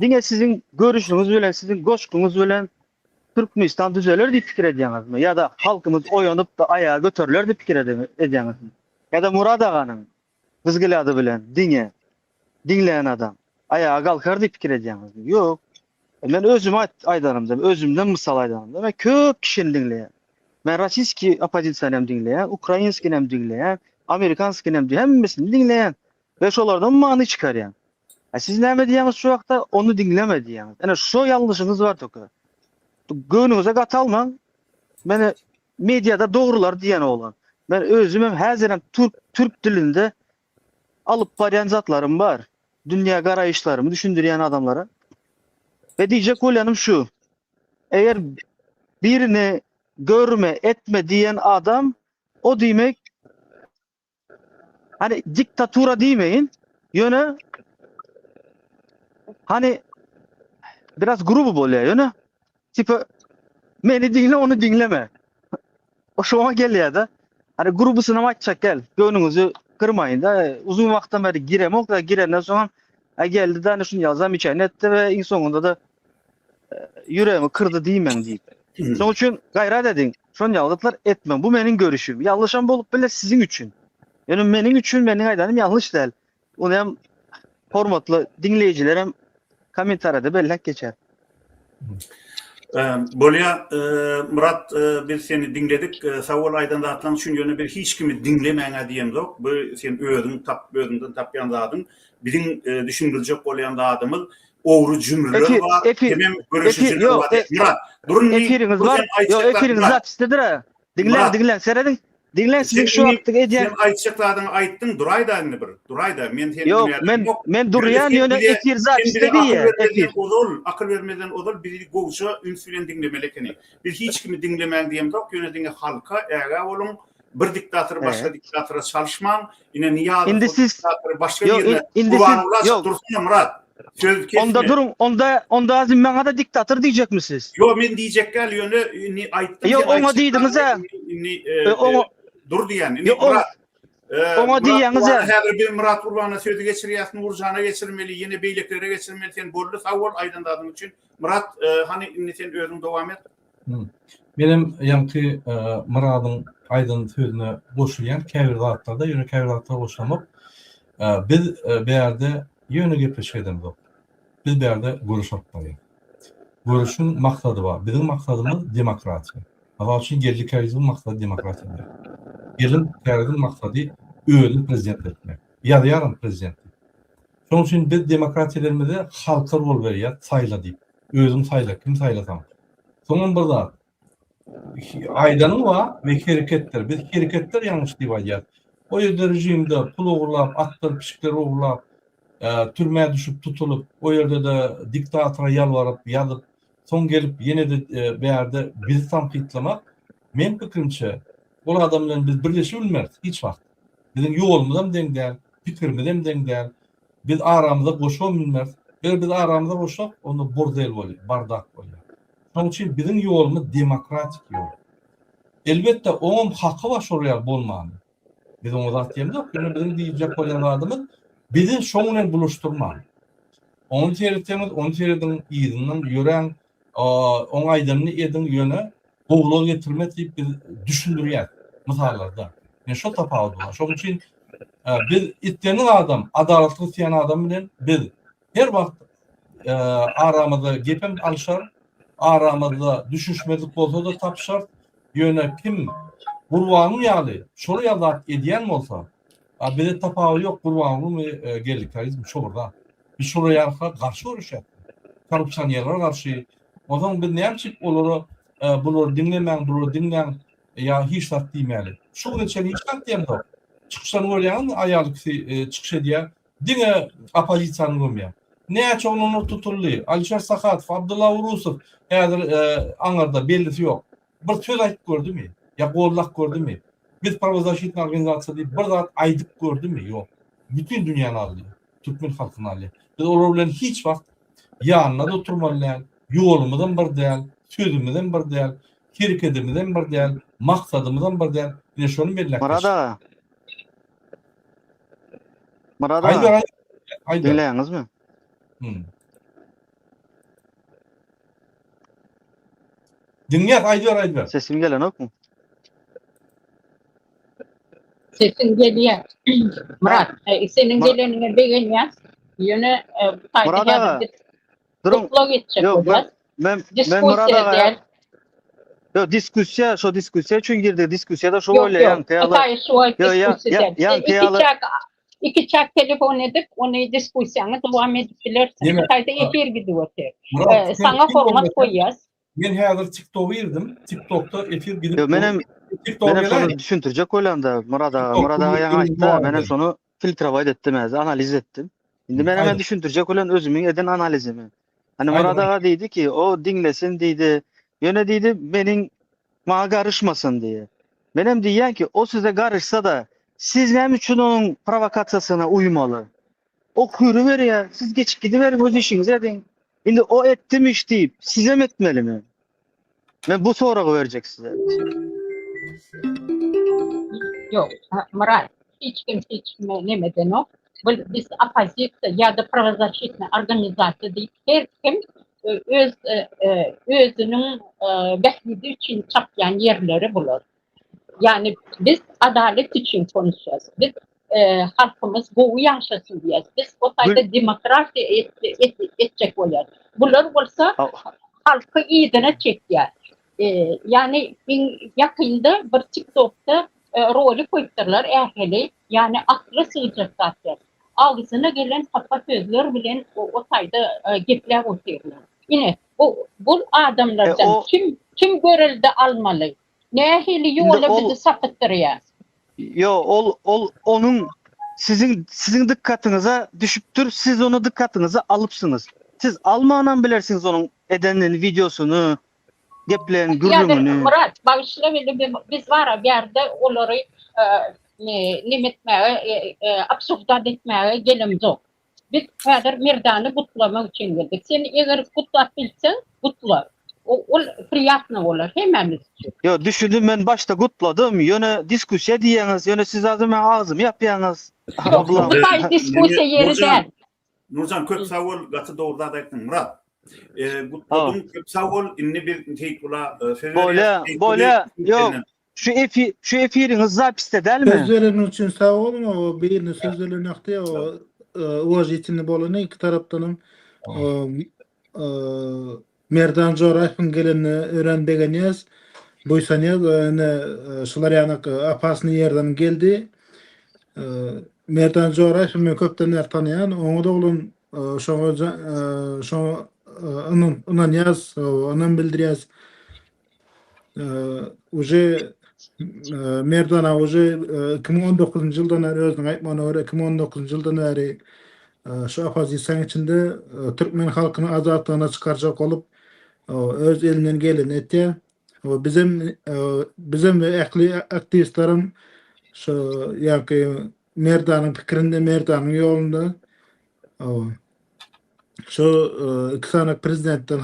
Dine sizin görüşünüz bilen, sizin coşkunuz bilen Türkmenistan düzelir diye fikir ediyorsunuz mu? Ya da halkımız oyanıp da ayağa götürürler diye fikir ediyorsunuz mu? Ya da Murad ağanın vizgilatı bilen, dinleyen adam ayağa kalkar diye fikir ediyorsunuz mu? Yok. Ben özüm aydanımda, özümden misal aydanımda. Ben köp kişini dinleyen. Ben Rossiyski opozisiyonem dinleyen, Ukrayinskinem dinleyen, Amerikanskinem dinleyen, hemmisini dinleyen. Ve şolardan mani çıkaryan. Siz ne diýäňiz şu wagtda onu dinleme diýäňiz. Ana şu yanlışınız var toka. Göňüňize gatalmaň. Mene mediada dogrular diýen olan. Ben özüm häzirem Türk dilinde alıp barýan zatlarım var. Dünya garayışlarımı düşündürýän adamlara. Ve diyecek olanım şu. Eğer birini görme etme diyen adam o demek hani diktatura demeyin yöne hani biraz grubu boluyor yöne tipi beni dinle onu dinleme o şuna geliyor da hani grubu sınama açacak gel gönlünüzü kırmayın da uzun vakitten beri giremok da girenden sonra geldi de hani şunu yazam içen etti ve en sonunda da yüreğimi kırdı diyemem deyip. Son için gayret edin. Şunu yaldıklar etmem. Bu benim görüşüm. Yanlışam bolup bile sizin için. Yani benim için benim aydanım yanlış değil. Onu hem hormatlı dinleyicilerim komentarda bellek geçer. Bolya Murat biz seni dinledik. Savol aydan da atlan şun yönü bir hiç kimi dinlemeýäňe diýem zok. Bu sen özünden tapýan zadyn. Bizim düşündirecek bolýan zadymyz oğru cümleler var. Hemen görüşücüler var. Murat, durun efiriniz var. Yok efiriniz zapistedir ha. Dinlen seredin. Dinlen sizin şu wagtda edýän. Sen aýtjaklaryň aýtdyň, durayda indi bir. Durayda men seni yok, men durýan ýöne efir zapiste diýe. Efir. Akıl vermeden odol biri goşa üns bilen dinlemelekeni. Bir hiç kimi dinlemeýän diýem zok. Ýöne diňe halka äge bolun. Bir diktatör başka diktatöre çalışmaň. Ine niýa diktatör başka ýerde dursun Murat. Onda durun, onda azim bana da diktatör diýecek misiniz? Yo men diýecek gel ýöne ni aýtdym. Yo ona diýdiniz ha. Dur diýen. Ona diýýäňiz ha. Häzir bir Murat Urbana sözü geçirýärsin, Urjana geçirmeli, ýene beýleklere geçirmeli. Sen boldy sawol aýdandadyň üçin. Murat, hani sen özüň dowam et. Benim ýanky Muradyň aýdan sözüne goşulýan käbir zatlarda ýöne käbir zatlara goşulmak. Biz beýerde ýöne gepleşedim zok. Biz beýerde görüş atmaly. Görüşün maksady bar. Bizim maksadymyz demokratiýa. Ama için geldiklerimizin maksadı demokrasiyadır. Geldiklerimizin maksadı öğünü prezident etmek. Yarın prezident. Şoň üçin biz demokratiýalarymyzda halka rol berýär, saýla diýip. Özüň saýla, kim saýlasaň. Soňun bir zat. Aýdanyň wa we hereketler. Biz hereketler ýalňyş diýip aýdýar. O ýerde rejimde pul ogurlap, atlar, pişikler ogurlap, türmäge düşüp tutulup, o ýerde de diktatora ýalwaryp, ýazyp, soň gelip ýene de bäýerde bizi tanqidlamak, men pikirimçe, ol adam bilen biz birleşip bilmeris hiç wagt. Bizim ýolumyzam deň däl, pikirimiz hem deň däl. Biz aramyzda goşup bilmeris. Biz aramyzda goşup, onda bordel bolýar, bardak bolýar. Şoň üçin bizim ýolumyz demokratik ýol. Elbetde oňam haky başarýar bolmaly. Biz onu zat diýemdik, bizim diýjek bolýan adamyz bizi şoň bilen buluşturmaly. Onu tertemiz, onu terden ýygynyň ýören, oň aýdanyny edin ýöne gowluk getirmek diýip biz düşündirýär misallarda. Yani şo tapawut bar. Şoň üçin biz itdeniň adam, adalatly isleýän adam bilen biz her wagt aramyzda gepem alşar, aramyzda düşüşmedik bolsa da tapşar. Ýöne kim gurbanyň ýaly, şoly ýazat edýän bolsa, bize tapawut ýok gurbanyň geldiklerimiz şurada. Biz şoly ýarka garşy görüşýär. Korrupsiýonlara garşy. O zaman biz näçik olary bular dinlemeň, bular dinleň ýa hiç zat diýmeli. Şu geçen hiç zat diýemdi. Çıkışan görýän aýaly çıkış edýär. Diňe opozisiýany görmýär. Näçe onu tutuldy. Alişer Sakatov, Abdullah Urusov, häzir aňarda bellisi ýok. Bir söz aýdyp gördümi? Ya gollak gördümi? Biz pravozащитный organizasiýa diýip bir zat aýdyp gördümi? Ýok. Bütün dünýäni aldy. Türkmen halkyny aldy. Biz olar bilen hiç wagt ýanyna da oturmalylar. Ýolumyzdan bir däl, sözümizden bir däl, hereketimizden bir däl, maksadymyzdan bir däl. Ine şonu belläp. Murad Aýdyr. dinleýäňizmi? Dinleýär, aýdyr. Sesim gelenokmu? Sesin gelýär. Murat, senin gelenine begenýär. Ýöne Murad ağa, durun. Yok, men Murad ağa. Yo, diskussiýa, şo diskussiýa üçin girdik. Diskussiýada şo bolýan. İki çak telefon edip onu diskussiýany dowam edipdiler. Taýda efir gidip öter. Sana format koýýas. Men häzir TikTok'a girdim. TikTok'ta efir gidip. Yo, menem şonu düşündirjek bolýanda Murad ağa ýaňy aýtdy. Menem şonu filtrawa etdim, analiz etdim. Indi men hemen düşündirjek bolan özümiň eden analizimi. Hani Murad ağa diýdi ki, o dinlesin diýdi. Ýöne diýdi, meniň maňa garışmasyn diýe. Menem diýýän ki, o size garışsa da siz näme üçin onuň provokasiýasyna uymaly? O kuyruğu berýär, siz geçip gidiverin öz işiňize edin. Indi o etdim iş diýip, siz hem etmelimi? Men bu soragy berjek size. Yok, Murat, hiç kim nemeden o. Biz opozisiýa ya da pravozащитный organizasiýa diýip her kim özünün behlidi için çapyan yerleri bulur. Yani biz adalet için konuşacağız. Biz halkımız bu yaşasın diye. Biz o tayda demokrasi edecek oluyor. Bunlar olsa halkı iyidine çekiyor. Yani yakında bir TikTok'ta rolü koyupturlar ehli. Yani aklı sığacak zaten. Ağzına gelen kafa sözler bilen o tayda gepler oturuyorlar. Yine bu adamlardan kim görüldü almalı? Ne ehli yola bizi sapıttırıyor? Yo, onun sizin dikkatyňyza düşüpdür. Siz onu dikkatyňyza alıpsınız. Siz almanan bilersiniz onun edeninin videosunu, geplerini, gürrümünü. Yani Murat, bağışla biz var bir yerde onları nimetmeye, absurdat etmeye gelimiz yok. Biz kadar merdanı kutlamak için geldik. Sen eğer kutlat bilsen, kutla. O priyatna olur, hememiz için. Yo, düşündüm ben başta kutladım. Yöne diskussiya diýeniz, yöne siz ağzım yapýanyz. Yok, bu da diskussiya yeri değil. Nurcan köp sawol gaty dowrda aýtdyň Murat. Kutladym köp sawol inni bir teýip bula Bolýa. Yok. Şu efiriňiz zapiste dälmi? Sözlerin üçin sağ olun. O birini sözlelenekde o uwajetini bolan iki tarapdan Merdan Joraýewiň gelenini öğrendiňiz. Buýsanýaz şular ýany apasny ýerden geldi. Merdan Joraýew men köpden tanıyan, oňa da oğlum şoňa onan ýaz, onan bildirýäs. Uje Merdana uje 2019 ýyldan beri özüň aýtmagyna görä 2019 ýyldan beri şu opozisiýa içinde Türkmen halkyny azatlygyna çykarjak bolup öz elinden geleni etdi. Bizim ähli aktivistlerim şu ýa-ki Merdanyň pikirinde, Merdanyň ýolunda şu iki sanak prezidentden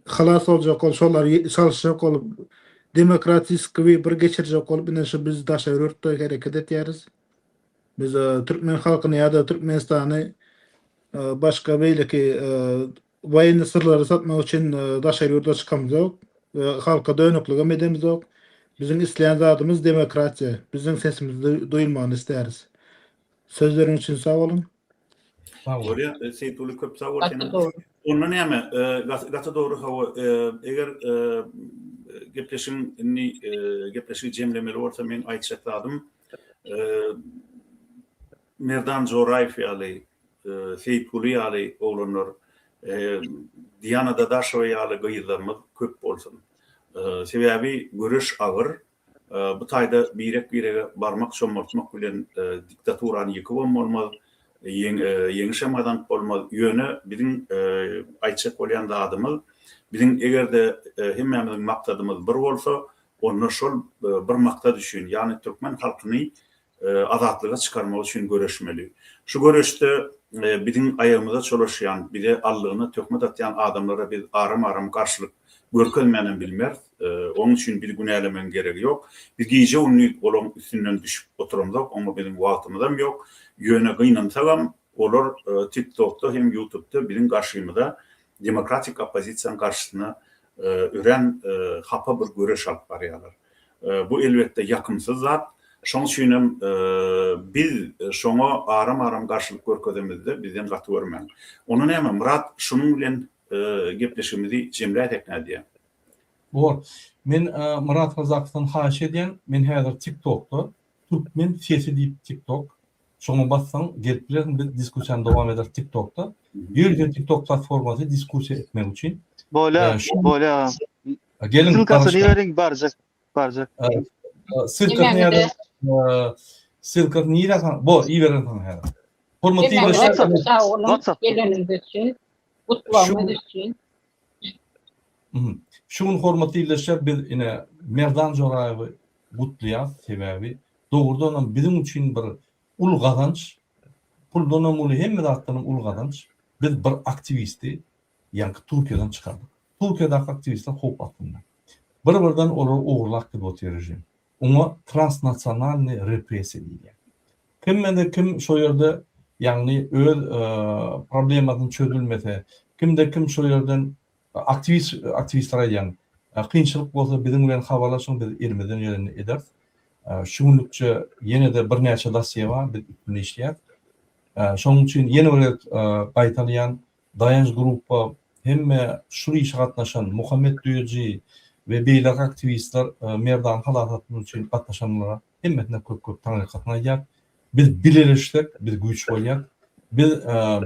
halas boljak bolup, şolar çalışjak bolup, demokratik bir geçirjek bolup, ine şu biz daşa ýürtde hereket etýäris. Biz Türkmen halkyny ýa-da Türkmenistany başga beýleki waýny sırlary satmak üçin daşa ýurda çykamjak. Halka dönüklüge medemiz yok. Bizim isleyen zatımız demokrasiya. Bizim sesimiz duyulmagyny isteriz. Sözlerin için sağ olun. Sağ olun. Oraya Seyituli köp sağ ol. Doğru. Ondan näme? Gata doğru hawa eger gepleşik jemlemeli bolsa men aýtjatladym. Merdan Joraýew ýaly, Seyituli ýaly oglanlar, Diana Dadaşowa ýaly gyýdlarymyz köp bolsun. Sebebi görüş agyr. Bu taýda birek-birege barmak çomurtmak bilen diktaturany ýykyp bolmaz. Yeňişemadan bolmaz. Ýöne biziň aýtjak bolýan zadymyz, biziň egerde hemmemiziň maktadymyz bir bolsa, onu şol bir maktad üçin, ýani türkmen halkyny azatlyga çykarmak üçin göreşmeli. Şu göreşde biziň aýagymyza çoluşýan, bire allygyny tökme atýan adamlara biz aram garşylyk görkezmeden bilmer. Onun üçin bir günälemen geregi ýok. Biz giýje uny olan üstünden düşüp oturamdak, ama benim wagtymyzam ýok. Ýöne gynansalam, olar TikTok'ta hem YouTube'da biziň garşymyzda demokratik opozisiýanyň garşysyna ören hapa bir göreş alyp barýarlar. Bu elbetde ýakymsyz zat. Şoň üçin biz şoňa aram garşylyk görkezemizde bizden gaty görmäň. Onu näme Murat şunuň bilen gepleşigimizi jemläýek nädýär? Bor. Men Murat Razakowdan haýyş edýän, men häzir TikTok'da Türkmen sesi diýip TikTok şoňa bassaň gelip bilen bir diskussiýa dowam eder TikTok'da. Ýerde TikTok platformasy diskussiýa etmek üçin. Bolä. Gelin Sylkasyny beriň barjak. Sylkat nirä bo iýeren häzir. Hormatly Sağ olun. Geleniz için, kutlamamız için. Şuň hormatly ýerleşler biz ine Merdan Joraýewy gutlaýar sebebi dogrudan bizim üçin bir ul gazanç, puldan uly hemme zatlaryň ul gazanç. Biz bir aktivisti ýa-ni Türkiýeden çykardyk. Türkiýedäki aktivistler hop atdylar. Bir-birden olar ogurlak diýip otyr rejim. Ona transnasionalny repressiýa diýilýär. Kim şo ýerde ýagny öz problematyny çözülmese, kim şo ýerden aktivistler ýa-ni kynçylyk bolsa bizim bilen habarlaşyň biz elmeden ýörenli eder. Şuňlukça ýene de bir näçe dosýe bar, biz üstünde işleýär. Şoň üçin ýene bir gaýtalýan dayanç grupa hemme şu işe gatnaşan Muhammed Duyuji we beýlek aktivistler Merdan halatyny üçin gatnaşanlara hemmetine köp taňy gatnaýar. Biz birleşdik, biz güýç bolýar. Biz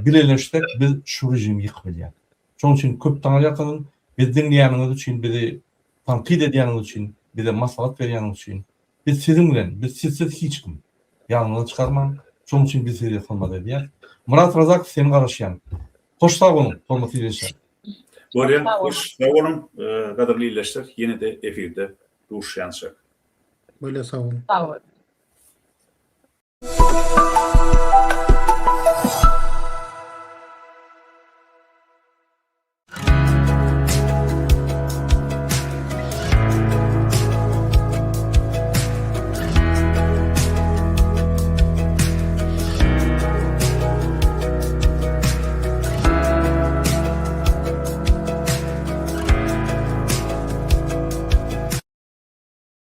birleşdik, biz şu rejimi ýykyp. Şoň üçin köp taňy ýakyn, biz dinleýäniňiz üçin, bizi tanqid edýäniňiz üçin, bize maslahat berýäniňiz üçin, biz sizin bilen, biz sizsiz hiç kim ýanyňyza çykarman. Şoň üçin biz sizi hormat edýär. Murat Razakow seni garaşýan. Hoş sağ olun, hormatly ýerleşler. Bolýan, hoş sağ olun, gaderli ýerleşler, ýene de efirde duruşýançak. Böyle sağ olun. Sağ olun.